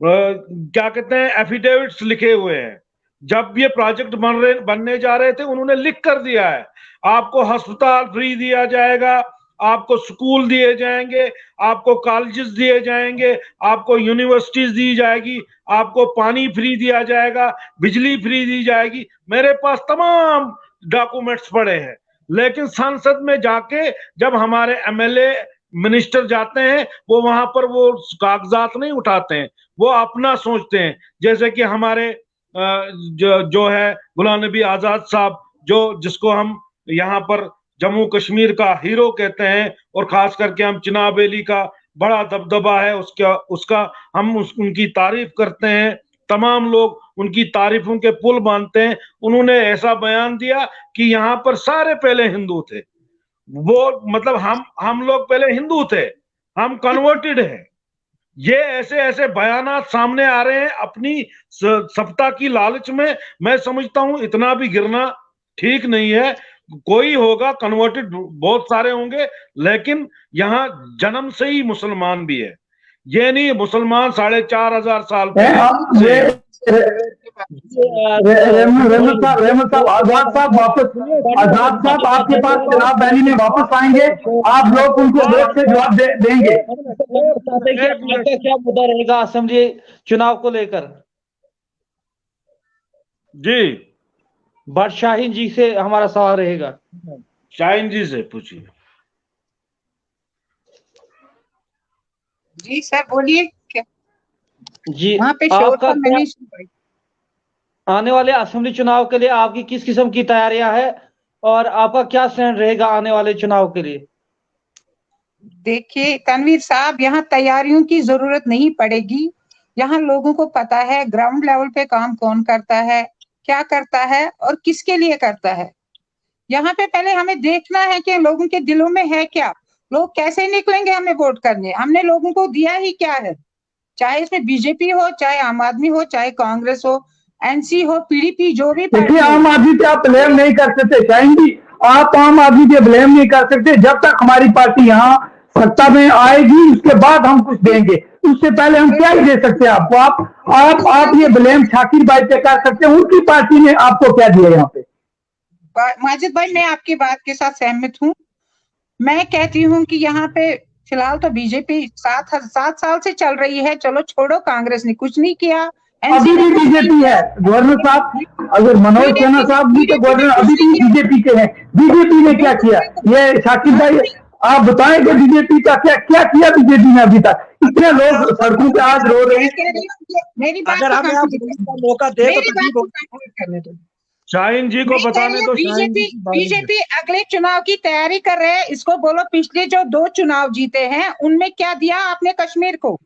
क्या कहते हैं एफिडेविट्स लिखे हुए हैं। जब ये प्रोजेक्ट बनने जा रहे थे, उन्होंने लिख कर दिया है आपको अस्पताल फ्री दिया जाएगा, आपको स्कूल दिए जाएंगे, आपको कॉलेजेस दिए जाएंगे, आपको यूनिवर्सिटीज दी जाएगी, आपको पानी फ्री दिया जाएगा, बिजली फ्री दी जाएगी। मेरे पास तमाम डॉक्यूमेंट्स पड़े हैं। लेकिन संसद में जाके जब हमारे एमएलए मिनिस्टर जाते हैं, वो वहां पर वो कागजात नहीं उठाते हैं, वो अपना सोचते हैं। जैसे कि हमारे जो है गुलाम नबी आजाद साहब, जिसको हम यहाँ पर जम्मू कश्मीर का हीरो कहते हैं, और खास करके हम चिनाब वैली का बड़ा दबदबा है उसका हम उनकी तारीफ करते हैं। तमाम लोग उनकी तारीफों के पुल बांधते हैं। उन्होंने ऐसा बयान दिया कि यहाँ पर सारे पहले हिंदू थे। वो मतलब हम लोग पहले हिंदू थे, हम कन्वर्टेड हैं। ये ऐसे ऐसे बयानात सामने आ रहे हैं अपनी सत्ता की लालच में। मैं समझता हूं इतना भी गिरना ठीक नहीं है। कोई होगा कन्वर्टेड, बहुत सारे होंगे, लेकिन यहाँ जन्म से ही मुसलमान भी है। ये नहीं मुसलमान 4,500 साल पहले। रहमत साहब, आजाद साहब आपके पास जनाब बैनी में वापस आएंगे, आप लोग उनको वोट से जवाब देंगे। क्या मुद्दा रहेगा असेंबली चुनाव को लेकर? जी, भट्ट शाहीन जी से हमारा सवाल रहेगा। शाहीन जी से पूछिए। जी सर बोलिए। क्या जी, वहाँ पे आपका मैंने आने वाले असेंबली चुनाव के लिए आपकी किस किस्म की तैयारियां है, और आपका क्या स्टैंड रहेगा आने वाले चुनाव के लिए? देखिए तनवीर साहब, यहाँ तैयारियों की जरूरत नहीं पड़ेगी। यहाँ लोगों को पता है ग्राउंड लेवल पे काम कौन करता है, क्या करता है और किसके लिए करता है। यहाँ पे पहले हमें देखना है कि लोगों के दिलों में है क्या, लोग कैसे निकलेंगे हमें वोट करने। हमने लोगों को दिया ही क्या है, चाहे इसमें बीजेपी हो, चाहे आम आदमी हो, चाहे कांग्रेस हो, एनसी हो, पीडीपी, जो भी देखिए आम आदमी पे आप ब्लेम नहीं कर सकते शाहीन जी, आप आम आदमी पे ब्लेम नहीं कर सकते। जब तक हमारी पार्टी यहाँ सत्ता में आएगी उसके बाद हम कुछ देंगे, उससे पहले हम क्या ही दे सकते हैं आपको। आप ये ब्लेम शाकिर भाई पे कर सकते हैं, उनकी पार्टी ने आपको क्या दिया यहाँ पे। माजिद भाई, मैं आपकी बात के साथ सहमत हूँ। मैं कहती हूँ कि यहाँ पे फिलहाल तो बीजेपी 7 साल से चल रही है। चलो छोड़ो, कांग्रेस ने कुछ नहीं किया, अभी भी बीजेपी है गवर्नर साहब। अगर मनोज सिन्हा साहब भी तो गवर्नर अभी भी बीजेपी के हैं। बीजेपी ने क्या किया, ये शाकिर भाई आप बताएं कि बीजेपी का क्या किया बीजेपी ने अभी तक। इतने लोग सड़कों पे आज रो रहे हैं। मेरी बात अगर हमें मौका दे तो करने दो। शाहीन जी को बताने दो। बीजेपी अगले चुनाव की तैयारी कर रहे हैं। इसको बोलो पिछले जो 2 चुनाव जीते हैं उनमें क्या दिया आपने कश्मीर को?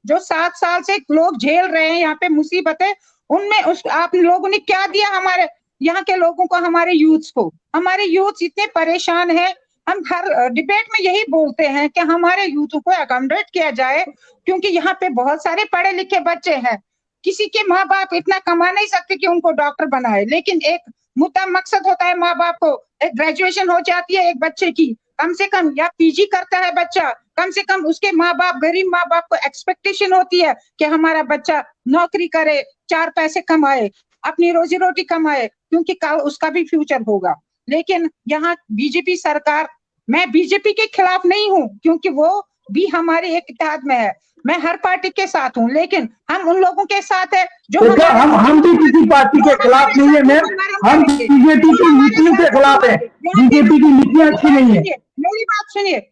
जो 7 साल से लोग झेल रहे हैं यहाँ पे मुसीबतें, उनमें आप लोगों ने क्या दिया हमारे यहाँ के लोगों को, हमारे यूथ को? हमारे यूथ इतने परेशान है। हम हर डिबेट में यही बोलते हैं कि हमारे यूथ को अकोमोडेट किया जाए, क्योंकि यहाँ पे बहुत सारे पढ़े लिखे बच्चे हैं। किसी के माँ बाप इतना कमा नहीं सकते कि उनको डॉक्टर बनाए, लेकिन एक मुद्दा मकसद होता है माँ बाप को। एक ग्रेजुएशन हो जाती है एक बच्चे की, कम से कम, या पीजी करता है बच्चा, कम से कम उसके माँ बाप, गरीब माँ बाप को एक्सपेक्टेशन होती है कि हमारा बच्चा नौकरी करे, 4 पैसे कमाए, अपनी रोजी रोटी कमाए, क्योंकि कल उसका भी फ्यूचर होगा। लेकिन यहाँ बीजेपी सरकार, मैं बीजेपी के खिलाफ नहीं हूँ क्योंकि वो भी हमारे एक इत्तेहाद में है। मैं हर पार्टी के साथ हूँ, लेकिन हम उन लोगों के साथ है जो हम भी किसी पार्टी के खिलाफ नहीं है मैम, हम बीजेपी की नीतियों के खिलाफ है। बीजेपी की नीतियां अच्छी नहीं है। मेरी बात सुनिए,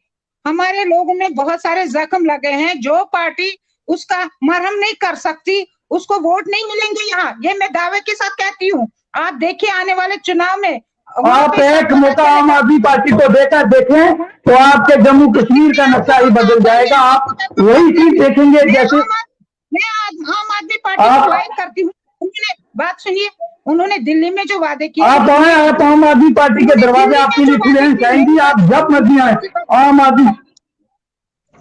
हमारे लोगों में बहुत सारे जख्म लगे हैं। जो पार्टी उसका मरहम नहीं कर सकती उसको वोट नहीं मिलेंगे यहाँ, ये मैं दावे के साथ कहती हूँ। आप देखिए आने वाले चुनाव में आप एक मौका आम आदमी पार्टी को देकर देखें तो आपके जम्मू कश्मीर का नक्शा ही बदल जाएगा। आप वही चीज देखेंगे जैसे मैं आम आदमी पार्टी को लाइक करती हूँ। उन्होंने बात सुनिए, उन्होंने दिल्ली में जो वादे किए, आप आए, आप आम आदमी पार्टी के दरवाजे आपके लिए खुले हैं शाहीन, आप जब मर्जी आए। आम आदमी,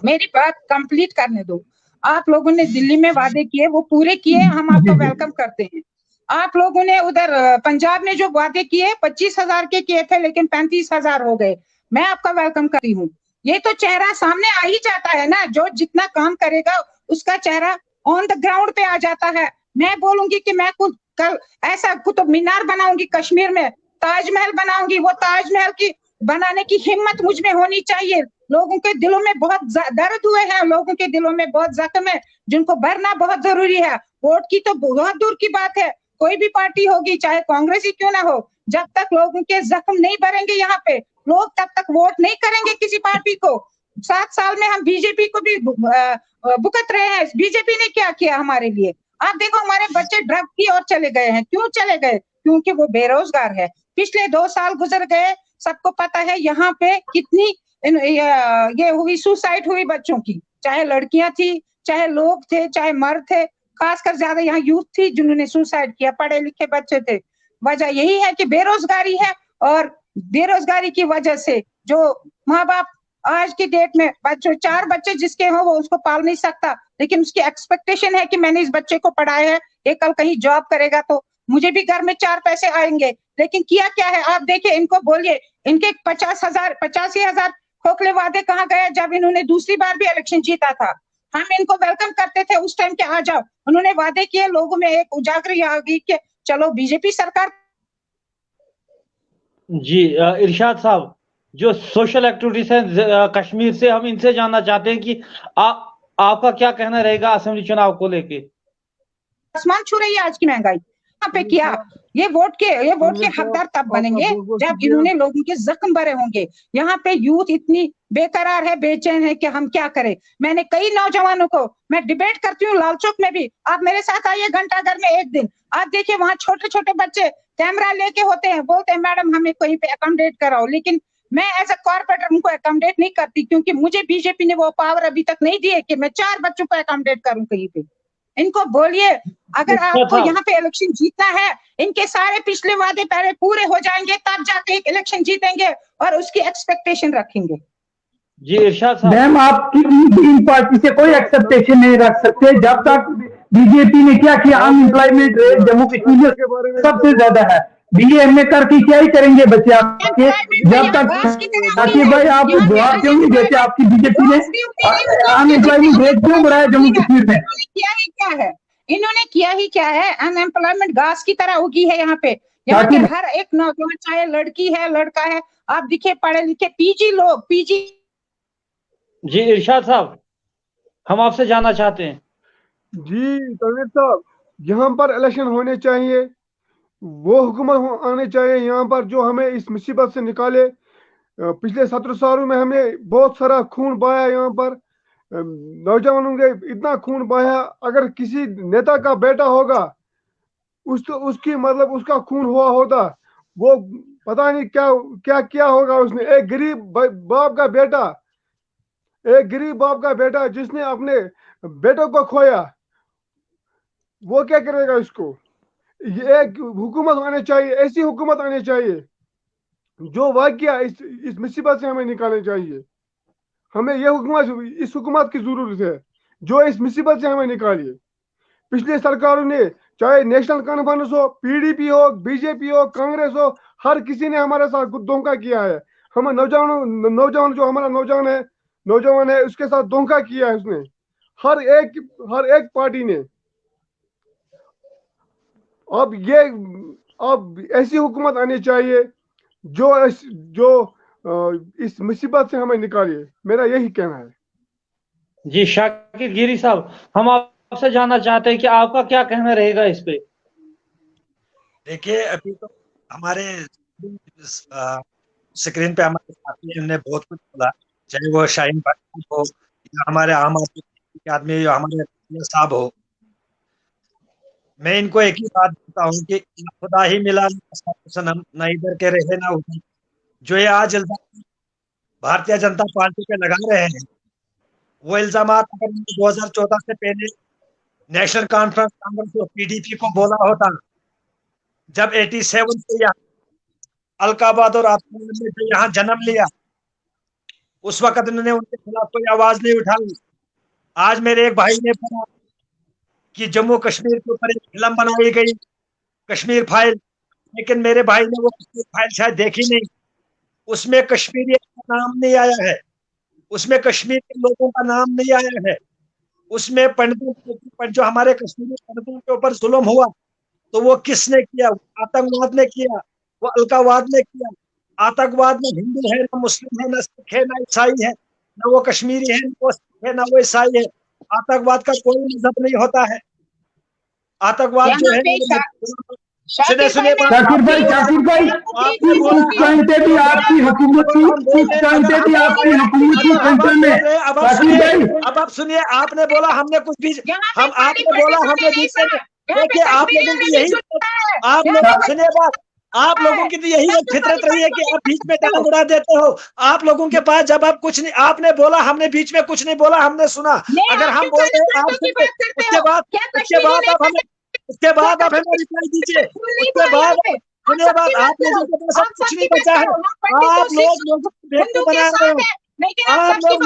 मेरी बात कंप्लीट करने दो। आप लोगों ने दिल्ली में वादे किए, वो पूरे किए, हम आपको वेलकम करते हैं। आप लोगों ने उधर पंजाब में जो वादे किए 25,000 के किए थे, लेकिन 35,000 हो गए। मैं आपका वेलकम करती हूँ। ये तो चेहरा सामने आ ही जाता है ना, जो जितना काम करेगा उसका चेहरा ऑन द ग्राउंड पे आ जाता है। मैं बोलूंगी कि मैं कुछ कल ऐसा कुतुब मीनार बनाऊंगी कश्मीर में, ताजमहल बनाऊंगी, वो ताजमहल की बनाने की हिम्मत मुझ में होनी चाहिए। लोगों के दिलों में बहुत दर्द हुए हैं, लोगों के दिलों में बहुत जख्म है, जिनको भरना बहुत जरूरी है। वोट की तो बहुत दूर की बात है, कोई भी पार्टी होगी, चाहे कांग्रेस ही क्यों ना हो, जब तक लोगों के जख्म नहीं भरेंगे यहाँ पे लोग, तब तक वोट नहीं करेंगे किसी पार्टी को। 7 साल में हम बीजेपी को भी भुगत रहे हैं। बीजेपी ने क्या किया हमारे लिए? आप देखो, हमारे बच्चे ड्रग की ओर चले गए हैं। क्यों चले गए? क्योंकि वो बेरोजगार है। पिछले 2 साल गुजर गए, सबको पता है यहाँ पे कितनी ये हुई, सुसाइड हुई बच्चों की, चाहे लड़कियां थी, चाहे लोग थे, चाहे मर्द थे, खासकर ज्यादा यहाँ यूथ थी जिन्होंने सुसाइड किया, पढ़े लिखे बच्चे थे। वजह यही है कि बेरोजगारी है, और बेरोजगारी की वजह से जो माँ बाप आज की डेट में बच्चों 4 बच्चे जिसके हो वो उसको पाल नहीं सकता, लेकिन उसकी एक्सपेक्टेशन है कि मैंने इस बच्चे को पढ़ाया है, ये कल कहीं जॉब करेगा तो मुझे भी घर में 4 पैसे आएंगे। लेकिन किया क्या है आप देखिए, इनको बोलिए, इनके 85,000 खोखले वादे कहाँ गए जब इन्होंने दूसरी बार भी इलेक्शन जीता था। हम इनको वेलकम करते थे उस टाइम के, आ जाओ। उन्होंने वादे किए, लोगों में एक उजागरी आ गई कि चलो बीजेपी सरकार। जी इरशाद साहब, जो सोशल एक्टिविटीज है कश्मीर से, हम इनसे जानना चाहते हैं कि आपका क्या कहना रहेगा असेंबली चुनाव को लेके? आसमान छू रही है आज की महंगाई। यहाँ पे किया, ये वोट के हकदार तब बनेंगे जब इन्होंने लोगों के जख्म भरे होंगे। यहाँ पे यूथ इतनी बेकरार है, बेचैन है कि हम क्या करें। मैंने कई नौजवानों को, मैं डिबेट करती हूँ लाल चौक में भी, आप मेरे साथ आइए घंटाघर में एक दिन, आप देखिए वहां छोटे छोटे बच्चे कैमरा लेके होते हैं, बोलते हैं मैडम हमें कहीं पे अकोमोडेट कराओ। लेकिन मैं एज अ कॉर्पोरेटर उनको अकोमोडेट नहीं करती, क्योंकि मुझे बीजेपी ने वो पावर अभी तक नहीं दी है कि मैं 4 बच्चों को अकोमोडेट करूं कहीं पे। इनको बोलिए, अगर आपको यहाँ पे इलेक्शन जीतना है, इनके सारे पिछले वादे पहले पूरे हो जाएंगे, तब जाके एक इलेक्शन जीतेंगे और उसकी एक्सपेक्टेशन रखेंगे। जी इरशाद साहब, मैम आपकी इन पार्टी से कोई एक्सपेक्टेशन नहीं रख सकते जब तक बीजेपी ने क्या किया। अनएम्प्लॉयमेंट रेट जम्मू कश्मीर में सबसे ज्यादा है। BA करके क्या ही करेंगे बच्चे आपके, जब तक ताकि भाई आप जवाब क्यों नहीं देते? आपकी बीजेपी ने अनएम्प्लॉयमेंट रेट क्यों बढ़ाया जम्मू कश्मीर में? किया ही क्या है इन्होंने? किया ही क्या है? अनएम्प्लॉयमेंट घास की तरह उगी है यहाँ पे। यहाँ के हर एक नौजवान, चाहे लड़की है लड़का है, आप दिखे पढ़े लिखे पीजी लोग, पीजी। जी इरशाद साहब, हम आपसे जानना चाहते हैं। जी तनवीर साहब, यहाँ पर इलेक्शन होने चाहिए, वो हुकूमत आने चाहिए यहाँ पर जो हमें इस मुसीबत से निकाले। पिछले 17 सालों में हमें बहुत सारा खून बहाया यहाँ पर, नौजवानों ने इतना खून बहाया। अगर किसी नेता का बेटा होगा उसकी मतलब उसका खून हुआ होता, वो पता नहीं क्या क्या किया होगा उसने। एक गरीब बाप का बेटा, एक गरीब बाप का बेटा जिसने अपने बेटों को खोया, वो क्या करेगा इसको? ये एक हुकूमत आनी चाहिए, ऐसी हुकूमत आनी चाहिए जो वाकया इस मुसीबत से हमें निकालनी चाहिए। हमें ये हुकूमत, इस हुकूमत की जरूरत है जो इस मुसीबत से हमें निकालिए। पिछले सरकारों ने, चाहे नेशनल कॉन्फ्रेंस हो, PDP हो, बीजेपी हो, कांग्रेस हो, हर किसी ने हमारे साथ धोखा किया है। हमें नौजवान जो हमारा नौजवान है उसके साथ धोखा किया है उसने, हर एक पार्टी ने। अब ऐसी हुकूमत आनी चाहिए जो इस मुसीबत से हमें निकालिए। मेरा यही कहना है। जी शाकिर गिरी साहब, हम आपसे जानना चाहते हैं कि आपका क्या कहना रहेगा इस पे? देखिए, अभी तो हमारे स्क्रीन पे हमारे साथी ने बहुत कुछ बोला, चाहे वो शाहीन भाई हो या हमारे आम आदमी के आदमी हमारे साहब हो। मैं इनको एक ही बात बताता हूँ कि खुदा ही मिला सनम, ना इधर के रहे ना उधर। जो ये आज इल्जाम भारतीय जनता पार्टी पे लगा रहे हैं, वो इल्जाम अगर 2014 से पहले नेशनल कॉन्फ्रेंस कांग्रेस और PDP को बोला होता, जब 87 से यहाँ अलकाबाद और आतंकवाद ने यहाँ जन्म लिया, उस वक्त इन्होंने उनके खिलाफ कोई आवाज नहीं उठाई। आज मेरे एक भाई ने पढ़ा कि जम्मू कश्मीर के ऊपर एक फिल्म बनाई गई कश्मीर फाइल, लेकिन मेरे भाई ने वो कश्मीर फाइल शायद देखी नहीं। उसमें कश्मीरी का नाम नहीं आया है, उसमें कश्मीर के लोगों का नाम नहीं आया है। उसमें पंडितों पर जो हमारे कश्मीरी पंडितों के ऊपर जुल्म हुआ, तो वो किसने किया? आतंकवाद ने किया, वो अलगाववाद ने किया। आतंकवाद में हिंदू है, ना मुस्लिम है, ना सिख है, ना ईसाई है, ना वो कश्मीरी है, ना वो सिख है, ना वो ईसाई है। आतंकवाद का कोई मजहब नहीं होता है। आतंकवाद जो है शाकिर भाई आपकी उस टाइम पे भी आपकी हुकूमत थी, उस टाइम पे भी आपकी हुकूमत थी सेंटर में। शाकिर भाई अब आप सुनिए, आपने बोला हमने कुछ भी, हम आपने बोला हमने बीच में, देखिए आप लोगों की यही, आप लोग सुनिए बात, आप लोगों की तो यही एक फितरत रही है कि आप बीच में टांग उड़ा देते हो। आप लोगों के पास जब आप कुछ नहीं, आपने बोला हमने बीच में कुछ नहीं बोला, हमने सुना। अगर हम बोल रहे हैं आप उसके बाद आप हमें रिप्लाई दीजिए। उसके बाद सुनिए बात, आप लोगों के पास अब कुछ नहीं बचा है। आप लोग लोगों को बेवकूफ बना रहे हो, आप लोग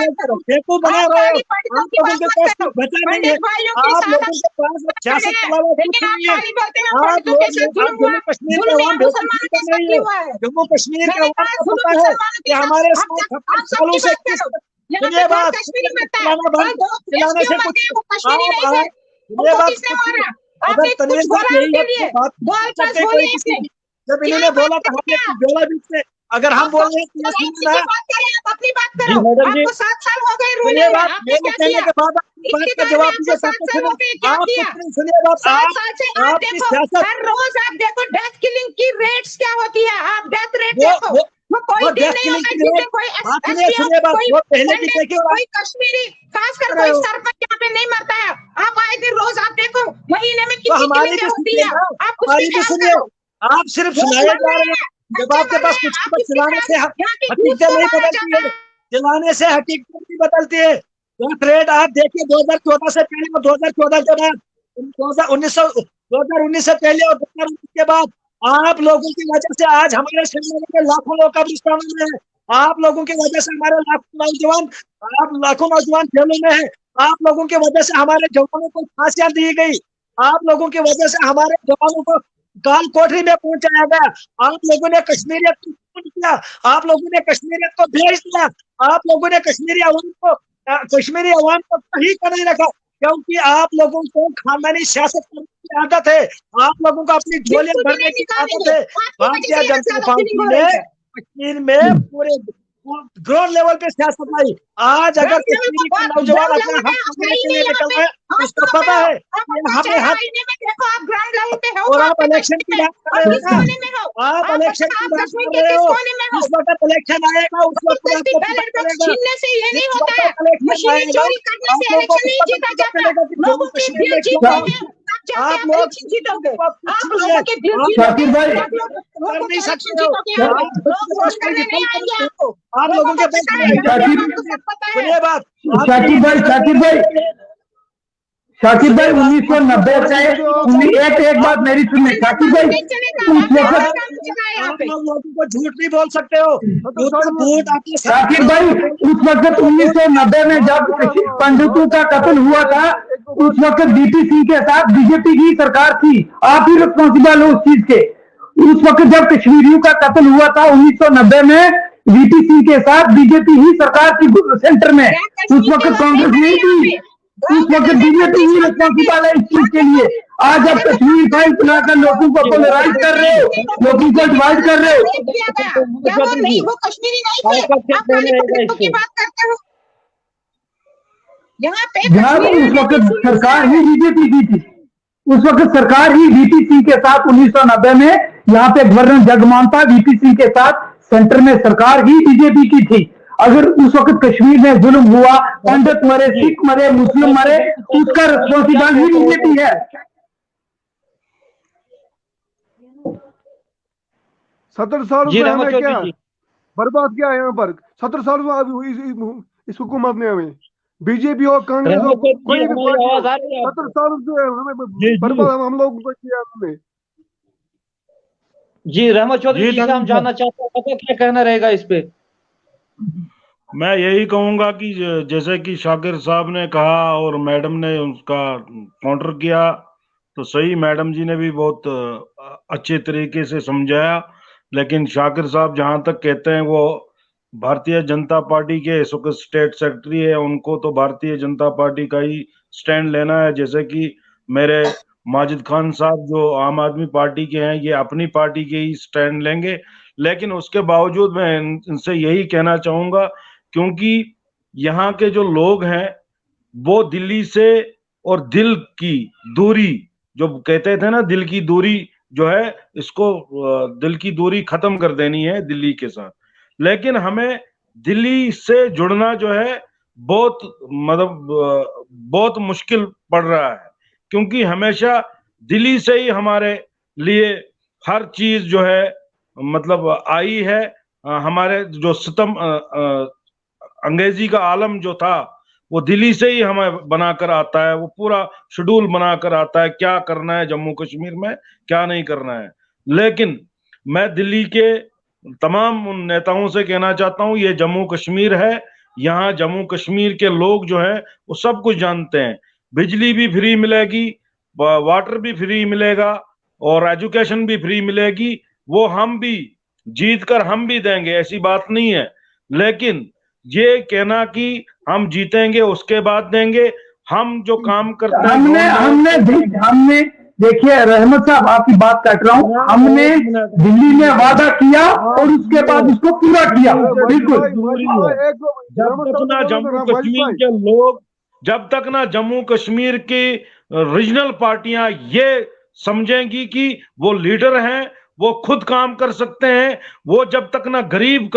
बेवकूफ बना रहे हो। आप लोगों के पास कुछ बचा नहीं है, आप लोगों के पास सियासत के अलावा कुछ नहीं है। आप लोग जम्मू कश्मीर के अवाम बेवकूफ कर रही है। जम्मू कश्मीर के अवाम को पता है कि हमारे साथ 70 सालों से सुनिए बात, चिल्लाना बंद, चिल्लाने से कुछ सुनिए बात। अगर तनवीर साहब यही है बात करते कोई किसी, जब इन्होंने बोला था हमने बोला बीच में, अगर हम बोल रहे हैं तो सुनिए अपनी बात करो, आपको 7 साल हो गए रूलिंग में, आपने क्या किया? के बाद बात का जवाब दीजिए। सुनिए बात, 7 साल से आप देखो, हर रोज आप देखो डेथ किलिंग की रेट्स क्या होती है, आप डेथ रेट देखो, वो कोई दिन नहीं होता जिसमें कोई कोई कश्मीरी, खासकर कोई सरपंच यहाँ पे नहीं मरता है। आप आए दिन रोज आप देखो महीने में कितनी किलिंग होती है, आप कुछ भी सुनिए, आप सिर्फ सुनाए जा रहे हैं। जब आपके पास कुछ चिल्लाने से हकीकत नहीं बदलती है, चिल्लाने से हकीकत नहीं बदलती है। डेथ रेट आप देखिए 2014 से पहले और 2014 के बाद, 2019 से पहले और 2019 के बाद, आप लोगों की वजह से आज हमारे श्रीनगर में लाखों लोग कब्रिस्तान में है। आप लोगों की वजह से हमारे लाखों नौजवान जेलों में है। आप लोगों की वजह से हमारे जवानों को फांसियां दी गई। आप लोगों की वजह से हमारे जवानों को काल कोठरी में पहुंचाया गया। आप लोगों ने कश्मीरियत को खून किया, आप लोगों ने कश्मीरियत को भेज दिया, आप लोगों ने कश्मीरी अवाम को कहीं का नहीं रखा, क्योंकि आप लोगों को खानदानी सियासत करने की आदत है। आप लोगों को अपनी झोलियां भरने की आदत है। भारतीय जनता पार्टी ने कश्मीर में पूरे ग्राउंड लेवल पे सियासत आई। आज अगर कश्मीरी का नौजवान अपना हक पाने के लिए निकल रहा है, उसको पता है हमें हक, और आप इलेक्शन की बात कर रहे हो, आप इलेक्शन की बात कर रहे हो। जिस वक्त इलेक्शन आएगा उस वक्त आपको पता चलेगा, छीनने से ये नहीं होता है, मशीनें चोरी करने से इलेक्शन नहीं जीता जाता, लोगों की दिल जीतोगे, आप लोग जीतोगे, आप लोगों के दिल जीतोगे, कर नहीं सकते हो, लोग वोट करने नहीं आएंगे आपको, आप लोगों के पास सुनिए बात। शाकिर भाई 1990 से एक बात मेरी सुनिए शाकिर भाई, उस वक्त आप लोगों को झूठ नहीं बोल सकते हो। शाकिर भाई उस वक्त 1990 में जब पंडितों का कत्ल हुआ था, उस वक्त बीपी सिंह के साथ बीजेपी की सरकार थी, आप ही रिस्पॉन्सिबल हो उस चीज के। उस वक्त जब कश्मीरियों का कत्ल हुआ था 1990 में, बीपी सिंह के साथ बीजेपी ही सरकार थी सेंटर में, उस वक्त कांग्रेस नहीं थी, उस वक्त बीजेपी ही रिस्पॉन्सिबल है इस चीज के लिए। आज आप कश्मीर फाइल बनाकर लोगों को पोलराइज कर रहे हो, लोगों को डिवाइड कर रहे हो। वो कश्मीरी नहीं थे, आप खाली की बात करते हो। यहाँ पे उस वक्त सरकार ही बीजेपी की थी, उस वक्त सरकार ही वीपी सिंह के साथ 1990 में यहाँ पे गवर्नर जगमान था, वीपी सिंह के साथ सेंटर में सरकार ही बीजेपी की थी। अगर उस वक्त कश्मीर में जुल्म हुआ, पंडित मरे, सिख मरे, मुस्लिम मरे, उसका रिस्पॉन्सिबल ही बीजेपी है। 70 साल में हमें क्या बर्बाद किया यहाँ पर, 70 साल में इस हुकूमत ने हमें, बीजेपी और कांग्रेस और कोई भी 70 साल से हमें बर्बाद हम लोगों को किया उन्होंने। जी रहमत चौधरी जी हम जानना चाहते हैं क्या कहना रहेगा इस पे। मैं यही कहूंगा कि जैसे कि शाकिर साहब ने कहा और मैडम ने उसका काउंटर किया, तो सही, मैडम जी ने भी बहुत अच्छे तरीके से समझाया। लेकिन शाकिर साहब जहां तक कहते हैं, वो भारतीय जनता पार्टी के इस वक्त स्टेट सेक्रेटरी है, उनको तो भारतीय जनता पार्टी का ही स्टैंड लेना है। जैसे कि मेरे माजिद खान साहब जो आम आदमी पार्टी के हैं, ये अपनी पार्टी के ही स्टैंड लेंगे। लेकिन उसके बावजूद मैं इनसे यही कहना चाहूंगा, क्योंकि यहाँ के जो लोग हैं वो दिल्ली से, और दिल की दूरी जो कहते थे ना, दिल की दूरी जो है, इसको दिल की दूरी खत्म कर देनी है दिल्ली के साथ। लेकिन हमें दिल्ली से जुड़ना जो है बहुत मतलब बहुत मुश्किल पड़ रहा है, क्योंकि हमेशा दिल्ली से ही हमारे लिए हर चीज जो है मतलब आई है। हमारे जो सितम अंग्रेजी का आलम जो था, वो दिल्ली से ही हमें बनाकर आता है। वो पूरा शेड्यूल बनाकर आता है, क्या करना है जम्मू कश्मीर में, क्या नहीं करना है। लेकिन मैं दिल्ली के तमाम उन नेताओं से कहना चाहता हूं, ये जम्मू कश्मीर है, यहाँ जम्मू कश्मीर के लोग जो हैं वो सब कुछ जानते हैं। बिजली भी फ्री मिलेगी, वाटर भी फ्री मिलेगा, और एजुकेशन भी फ्री मिलेगी। वो हम भी जीत कर हम भी देंगे, ऐसी बात नहीं है। लेकिन ये कहना कि हम जीतेंगे उसके बाद देंगे, हम जो काम करते हैं हमने देखिए रहमत साहब, आपकी बात काट रहा हूँ, हमने दिल्ली में वादा किया और उसके बाद उसको पूरा किया। बिल्कुल, जब तक ना जम्मू कश्मीर के लोग, जब तक ना जम्मू कश्मीर की रीजनल पार्टियां ये समझेंगी कि वो लीडर हैं, वो खुद काम कर सकते हैं, वो जब तक ना गरीब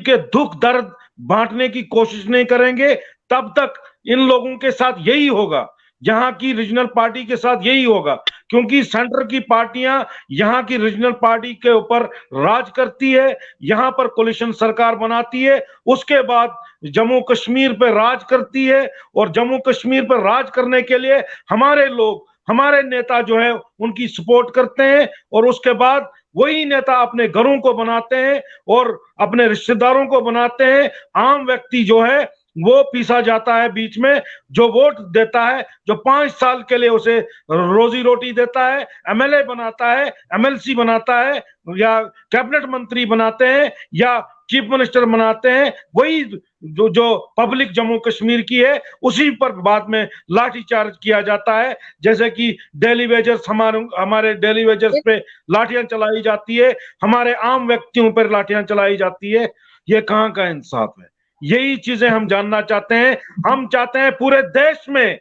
के दुख दर्द बांटने की कोशिश नहीं करेंगे, तब तक इन लोगों के साथ यही होगा, यहाँ की रीजनल पार्टी के साथ यही होगा। क्योंकि सेंटर की पार्टियां यहाँ की रीजनल पार्टी के ऊपर राज करती है, यहाँ पर कोलिशन सरकार बनाती है, उसके बाद जम्मू कश्मीर पर राज करती है। और जम्मू कश्मीर पर राज करने के लिए हमारे लोग, हमारे नेता जो है उनकी सपोर्ट करते हैं, और उसके बाद वही नेता अपने घरों को बनाते हैं और अपने रिश्तेदारों को बनाते हैं। आम व्यक्ति जो है वो पीसा जाता है बीच में, जो वोट देता है, जो 5 साल के लिए उसे रोजी रोटी देता है, एमएलए बनाता है, एमएलसी बनाता है, या कैबिनेट मंत्री बनाते हैं, या चीफ मिनिस्टर बनाते हैं, वही जो पब्लिक जम्मू कश्मीर की है, उसी पर बाद में लाठीचार्ज किया जाता है। जैसे कि डेली वेजर्स, हमारे डेली वेजर्स पे लाठियां चलाई जाती है, हमारे आम व्यक्तियों पर लाठियां चलाई जाती है। ये कहाँ का इंसाफ है? यही चीजें हम जानना चाहते हैं। हम चाहते हैं पूरे देश में,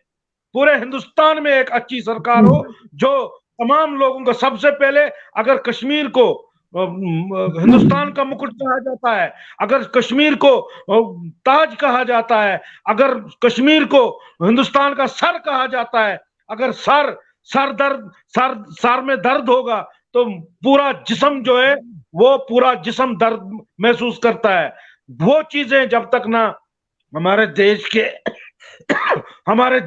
पूरे हिंदुस्तान में एक अच्छी सरकार हो, जो तमाम लोगों को, सबसे पहले अगर कश्मीर को हिंदुस्तान का मुकुट कहा जाता है, अगर कश्मीर को ताज कहा जाता है, अगर कश्मीर को हिंदुस्तान का सर कहा जाता है, अगर सर में दर्द होगा तो पूरा जिस्म जो है वो पूरा जिस्म दर्द महसूस करता है। वो चीजें जब तक ना हमारे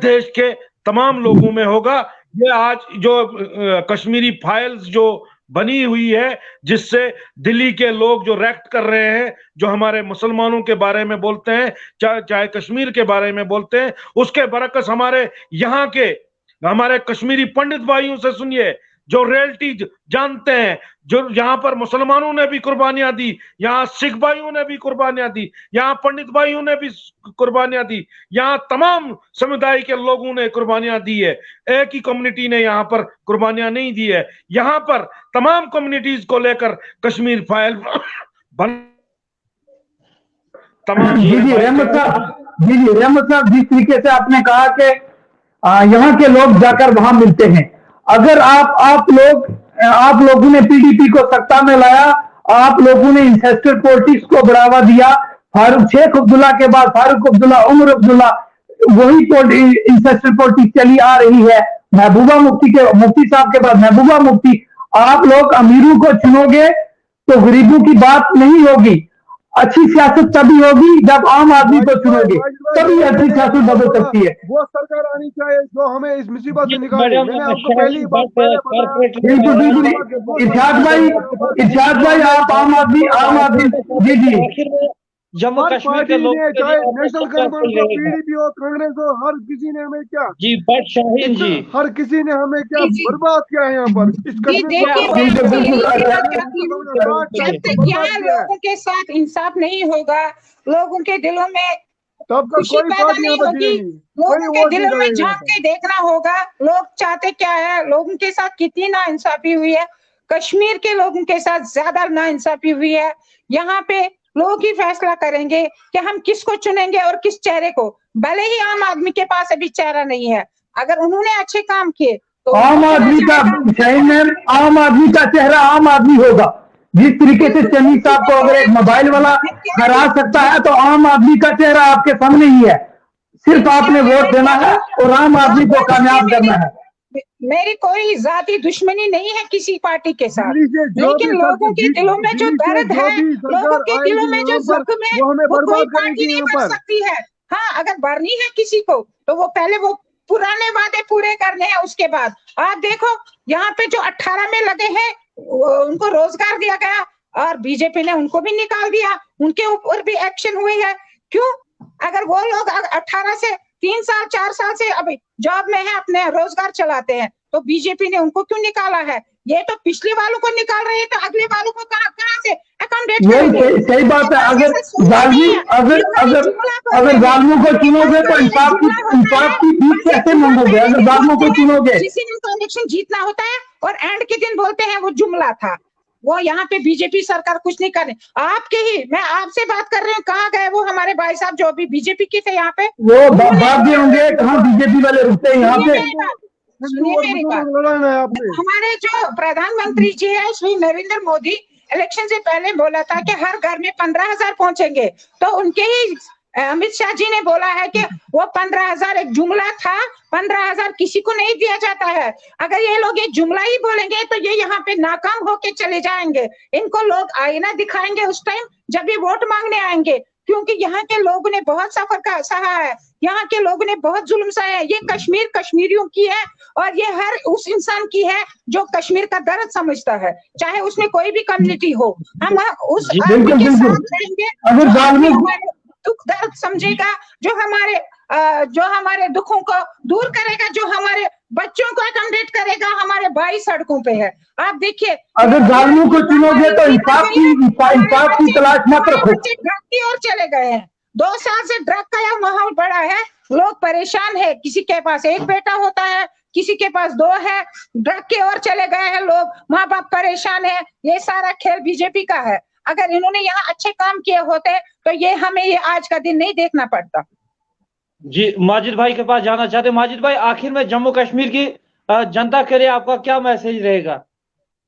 देश के तमाम लोगों में होगा, ये आज जो कश्मीरी फाइल्स जो बनी हुई है, जिससे दिल्ली के लोग जो रेक्ट कर रहे हैं, जो हमारे मुसलमानों के बारे में बोलते हैं, चाहे कश्मीर के बारे में बोलते हैं, उसके बरकस हमारे यहाँ के हमारे कश्मीरी पंडित भाइयों से सुनिए, जो रियलिटी जानते हैं, जो यहाँ पर मुसलमानों ने भी कुर्बानियां दी, यहाँ सिख भाइयों ने भी कुर्बानियां दी, यहाँ पंडित भाइयों ने भी कुर्बानियां दी, यहाँ तमाम समुदाय के लोगों ने कुर्बानियां दी है। एक ही कम्युनिटी ने यहाँ पर कुर्बानियां नहीं दी है। यहाँ पर तमाम कम्युनिटीज को लेकर कश्मीर फाइल तमाम जी रहमत साहब, जिस तरीके से आपने कहा कि यहाँ के लोग जाकर वहां मिलते हैं, अगर आप लोगों ने पीडीपी को सत्ता में लाया, आप लोगों ने इंसेस्टर पॉलिटिक्स को बढ़ावा दिया, शेख अब्दुल्ला के बाद फारूक अब्दुल्ला, उमर अब्दुल्ला, वही इंसेस्टर पॉलिटिक्स चली आ रही है। मुफ्ती साहब के बाद महबूबा मुफ्ती। आप लोग अमीरों को चुनोगे तो गरीबों की बात नहीं होगी। अच्छी सियासत तभी होगी जब आम आदमी को चुनोगे, तभी अच्छी सियासत बदल सकती है। वो सरकार आनी चाहिए जो हमें इस मुसीबत से निकाले। मैंने आपको पहली बात बिल्कुल इरशाद भाई, आप आम आदमी जी जम्मू हर कश्मीर के पार्टी लोगों ने, के चाहे लिए आपका नेशनल क्या गवर्नमेंट मैसेज हो, रहेगा? पीडीपी हो, कांग्रेस हो, हर किसी ने हमें क्या जी बट शाहीन जी, हर किसी ने हमें क्या जी जी बर्बाद किया है यहाँ पर। इस जी कश्मीर को देखिए, मैं बर्बाद बिल्कुल किया आपसे है। यही बिल्कुल कहना हमें चाहती हूँ, 60 जब को तक बर्बाद यहाँ किया है। लोगों के साथ इंसाफ नहीं होगा, लोगों के दिलों में तब तक खुशी कोई पैदा पार्टी यहाँ नहीं पर होगी, जिएगी, कोई लोगों के वोट नहीं दिलों में करेगा यहाँ झांक पर। के देखना होगा लोग चाहते क्या है, लोगों के साथ कितनी नाइंसाफी हुई है। कश्मीर के लोगों के साथ ज्यादा नाइंसाफी हुई है। यहाँ पे लोग ही फैसला करेंगे कि हम किसको चुनेंगे और किस चेहरे को। भले ही आम आदमी के पास अभी चेहरा नहीं है, अगर उन्होंने अच्छे काम किए तो आम उनको चुना आदमी का, जाएगा। शाहीन मैम, आम आदमी का चेहरा आम आदमी होगा। जिस तरीके से चन्नी साहब को अगर एक मोबाइल वाला हरा सकता है, तो आम आदमी का चेहरा आपके सामने ही है। सिर्फ आपने वोट देना है और आम आदमी को कामयाब करना है। मेरी कोई जाति दुश्मनी नहीं है किसी पार्टी के साथ, दिल्ली से जो लेकिन भी लोगों के दिलों में जो दिल्ली से दर्द जो है, भी लोगों सरकार के दिलों आएगी में जो यहाँ पर, जख्म है, वो हमें वो कोई बर्बाद पार्टी करेगी नहीं यहाँ भर पर। सकती है। हाँ, अगर भरनी है किसी को तो वो पहले वो पुराने वादे पूरे करने हैं, उसके बाद आप देखो यहाँ पे जो 18 में लगे हैं उनको रोजगार दिया गया और बीजेपी ने उनको भी निकाल दिया, उनके ऊपर भी एक्शन हुई है। क्यों? अगर वो लोग 18 से 3 साल 4 साल से अभी जॉब में है, अपने रोजगार चलाते हैं, तो बीजेपी ने उनको क्यों निकाला है? ये तो पिछले वालों को निकाल रहे हैं, तो अगले वालों को कहाँ से अकोमोडेट यही करेंगे? सही बात है। अगर जालमी अगर जालिमों को चुनोगे तो इंसाफ की भीख कैसे मांगोगे? अगर जालिमों को चुनोगे, जिस दिन उनका इलेक्शन जीतना होता है और एंड के दिन बोलते हैं वो जुमला था। वो यहाँ पे बीजेपी सरकार कुछ नहीं कर रही। आपके ही, मैं आपसे बात कर रही हूँ, कहाँ गए वो हमारे भाई साहब जो अभी बीजेपी के थे यहाँ पे? वो बात भी होंगे, कहाँ बीजेपी वाले रुकते हैं यहाँ पे। सुनिए मेरी बात। हमारे जो प्रधानमंत्री जी है श्री नरेंद्र मोदी, इलेक्शन से पहले बोला था कि हर घर में 15,000 पहुंचेंगे, तो उनके ही अमित शाह जी ने बोला है कि वो 15,000 एक जुमला था, 15,000 किसी को नहीं दिया जाता है। अगर ये लोग ये जुमला ही बोलेंगे तो ये यहाँ पे नाकाम होके चले जाएंगे। इनको लोग आईना दिखाएंगे उस टाइम जब ये वोट मांगने आएंगे, क्योंकि यहाँ के लोगों ने बहुत सफर का सहा है, यहाँ के लोगों ने बहुत जुल्म सहा है। ये कश्मीर कश्मीरियों की है और ये हर उस इंसान की है जो कश्मीर का दर्द समझता है, चाहे उसमें कोई भी कम्युनिटी हो। हम उस आदमी के साथ रहेंगे जो हमारे दुख दर्द समझेगा, जो हमारे दुखों को दूर करेगा, जो हमारे बच्चों को अकोमोडेट करेगा। हमारे भाई सड़कों पे है, आप देखिए। अगर जालिमों को चुनोगे तो इंसाफ की तलाश मत रखो। बच्चे ड्रग की ओर चले गए हैं, 2 साल से ड्रग का यह माहौल बड़ा है, लोग परेशान है। किसी के पास एक बेटा होता है, किसी के पास 2 है, ड्रग की ओर चले गए हैं लोग, माँ बाप परेशान है। ये सारा खेल बीजेपी का है। अगर इन्होंने यहाँ अच्छे काम किए होते तो ये हमें ये आज का दिन नहीं देखना पड़ता। जी माजिद भाई के पास जाना चाहते हैं। माजिद भाई, आखिर में जम्मू कश्मीर की जनता के लिए आपका क्या मैसेज रहेगा?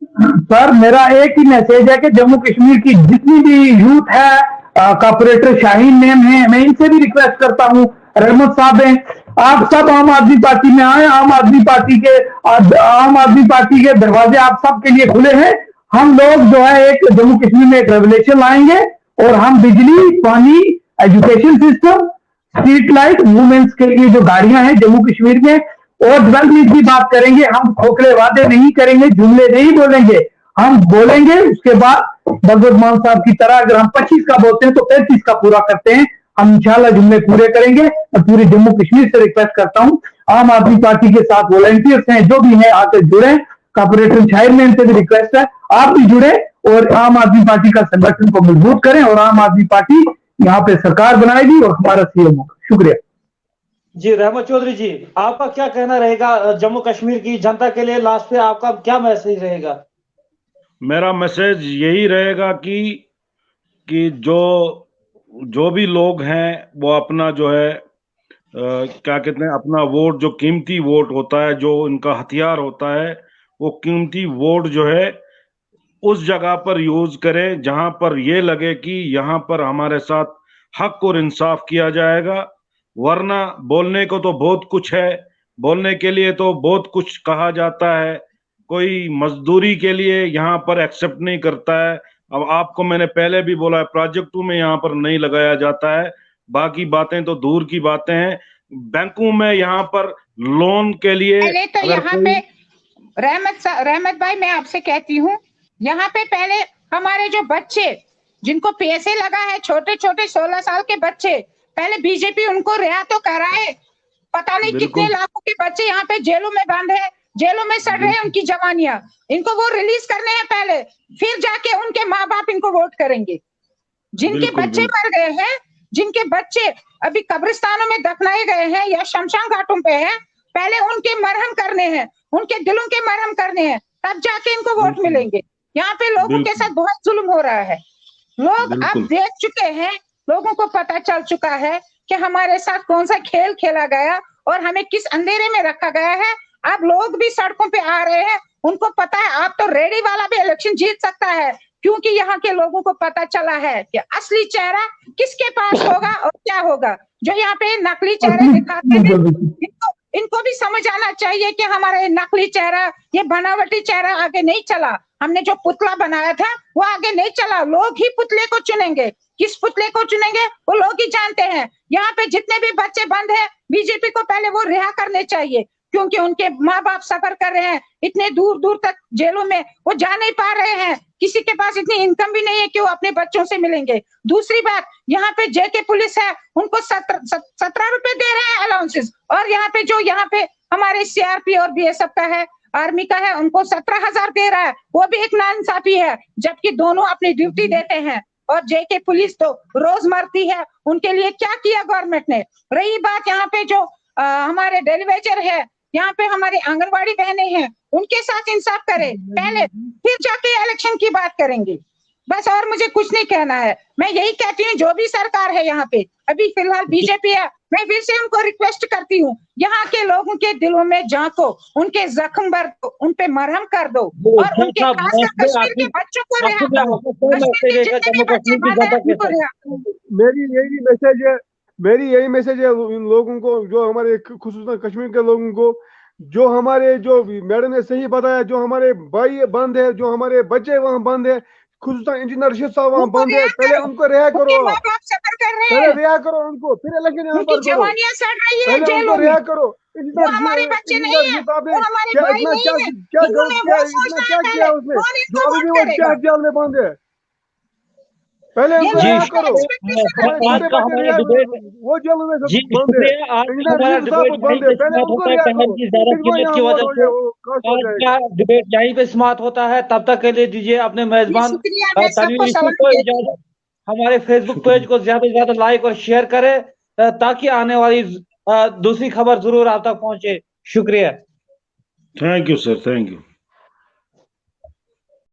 सर, मेरा एक ही मैसेज है कि जम्मू कश्मीर की जितनी भी यूथ है, कॉर्पोरेटर शाहीन मैम है, मैं इनसे भी रिक्वेस्ट करता हूँ, रहमत साहब हैं, आप सब आम आदमी पार्टी में आए। आम आदमी पार्टी के दरवाजे आप सबके लिए खुले हैं। हम लोग जो है एक जम्मू कश्मीर में एक रेवोल्यूशन लाएंगे और हम बिजली, पानी, education system, street light, women's के लिए जो गाड़ियां हैं जम्मू कश्मीर में, और डेवलपमेंट की बात करेंगे। हम खोखले वादे नहीं करेंगे, जुमले नहीं बोलेंगे, हम बोलेंगे। उसके बाद भगवत मान साहब की तरह अगर हम 25 का बोलते हैं तो 35 का पूरा करते हैं। हम इंशाल्लाह जुमले पूरे करेंगे। मैं पूरे जम्मू कश्मीर से रिक्वेस्ट करता हूं, आम आदमी पार्टी के साथ वॉलंटियर्स हैं जो भी हैं, आकर जुड़े। कॉर्पोरेटर शाहीन से भी रिक्वेस्ट है, आप भी जुड़े और आम आदमी पार्टी का संगठन को मजबूत करें और आम आदमी पार्टी यहाँ पे सरकार बनाएगी और हमारा सीएम होगा। शुक्रिया जी। रहमत चौधरी जी, आपका क्या कहना रहेगा जम्मू कश्मीर की जनता के लिए? लास्ट पे आपका क्या मैसेज रहेगा? मेरा मैसेज यही रहेगा कि जो भी लोग हैं वो अपना जो है क्या कहते हैं, अपना वोट, जो कीमती वोट होता है, जो इनका हथियार होता है, वो कीमती वोट जो है उस जगह पर यूज करें जहां पर ये लगे कि यहाँ पर हमारे साथ हक और इंसाफ किया जाएगा। वरना बोलने को तो बहुत कुछ है, बोलने के लिए तो बहुत कुछ कहा जाता है, कोई मजदूरी के लिए यहाँ पर एक्सेप्ट नहीं करता है। अब आपको मैंने पहले भी बोला है, प्रोजेक्टों में यहाँ पर नहीं लगाया जाता है, बाकी बातें तो दूर की बातें हैं। बैंकों में यहाँ पर लोन के लिए पहले तो यहाँ पे रहमत भाई, मैं आपसे कहती हूँ, यहाँ पे पहले हमारे जो बच्चे जिनको PSA लगा है, छोटे छोटे 16 साल के बच्चे, पहले बीजेपी उनको रिहा तो कराए। पता नहीं कितने लाखों के बच्चे यहाँ पे जेलों में बंद है, जेलों में सड़ रहे हैं उनकी जवानियां, इनको वो रिलीज करने हैं पहले, फिर जाके उनके माँ बाप इनको वोट करेंगे। जिनके बच्चे मर गए हैं, जिनके बच्चे अभी कब्रिस्तानों में दफनाए गए हैं या शमशान घाटों पे हैं, पहले उनके मरहम करने हैं, उनके दिलों के मरहम करने हैं, तब जाके इनको वोट मिलेंगे। यहाँ पे लोगों के साथ बहुत जुल्म हो रहा है। लोग अब देख चुके हैं, लोगों को पता चल चुका है कि हमारे साथ कौन सा खेल खेला गया और हमें किस अंधेरे में रखा गया है। अब लोग भी सड़कों पे आ रहे हैं, उनको पता है अब तो रेडी वाला भी इलेक्शन जीत सकता है, क्योंकि यहाँ के लोगों को पता चला है कि असली चेहरा किसके पास होगा और क्या होगा। जो यहाँ पे नकली चेहरे दिखाते हैं, इनको भी समझ आना चाहिए कि हमारा नकली चेहरा, ये बनावटी चेहरा आगे नहीं चला। हमने जो पुतला बनाया था वो आगे नहीं चला, लोग ही पुतले को चुनेंगे। किस पुतले को चुनेंगे वो लोग ही जानते हैं। यहाँ पे जितने भी बच्चे बंद है, बीजेपी को पहले वो रिहा करने चाहिए, क्योंकि उनके माँ बाप सफर कर रहे हैं, इतने दूर दूर तक जेलों में वो जा नहीं पा रहे हैं, किसी के पास इतनी इनकम भी नहीं है कि वो अपने बच्चों से मिलेंगे। दूसरी बात, यहाँ पे जेके पुलिस है, उनको 17 रुपए दे रहे हैं अलाउंसेस, और यहाँ पे जो यहाँ पे हमारे CRP और BSF का है, आर्मी का है, उनको 17,000 दे रहा है। वो भी एक नाइंसाफी है, जबकि दोनों अपनी ड्यूटी देते हैं। और जेके पुलिस तो रोज मरती है, उनके लिए क्या किया गवर्नमेंट ने। रही बात यहाँ पे जो हमारे डेलीवेजर है, यहाँ पे हमारे आंगनबाड़ी बहनें हैं, उनके साथ इंसाफ करे पहले, फिर जाके इलेक्शन की बात करेंगे। बस और मुझे कुछ नहीं कहना है। मैं यही कहती हूँ, जो भी सरकार है यहाँ पे, अभी फिलहाल बीजेपी है, मैं फिर से उनको रिक्वेस्ट करती हूँ, यहाँ के लोगों के दिलों में झांको, उनके जख्म भर दो, उन पे मरहम कर दो, और उनके खासकर कश्मीर के बच्चों को रिहा करो। कश्मीर के जितने भी बच्चे बंद हैं, उनको रिहा करो। मेरी यही मैसेज है उन लोगों को, जो हमारे खुसूसन कश्मीर के लोगों को, जो हमारे, जो मैडम ने सही बताया, जो हमारे भाई बंद है, जो हमारे बच्चे वहाँ बंद है, खुसूसन इंजीनियर रशीद साहब वहाँ बंद है, पहले उनको रिहा करो, पहले रिहा करो उनको, फिर इलेक्शन यहाँ पर करो, पहले उनको रिहा करो। हमारे बच्चे नहीं है, वो हमारे भाई नहीं है, क्या किया उसने, जो अभी भी वो क्या जेल में बंद है, पहले उनको रिहा करो। वो जेल में बंद है, पहले उनको रिहा करो। डिबेट यहीं पे समाप्त होता है। तब तक के लिए दीजिए अपने मेजबान तनवीर को इजाजत। हमारे फेसबुक पेज को ज्यादा से ज्यादा लाइक और शेयर करें, ताकि आने वाली दूसरी खबर जरूर आप तक पहुंचे। शुक्रिया। Thank you sir, thank you.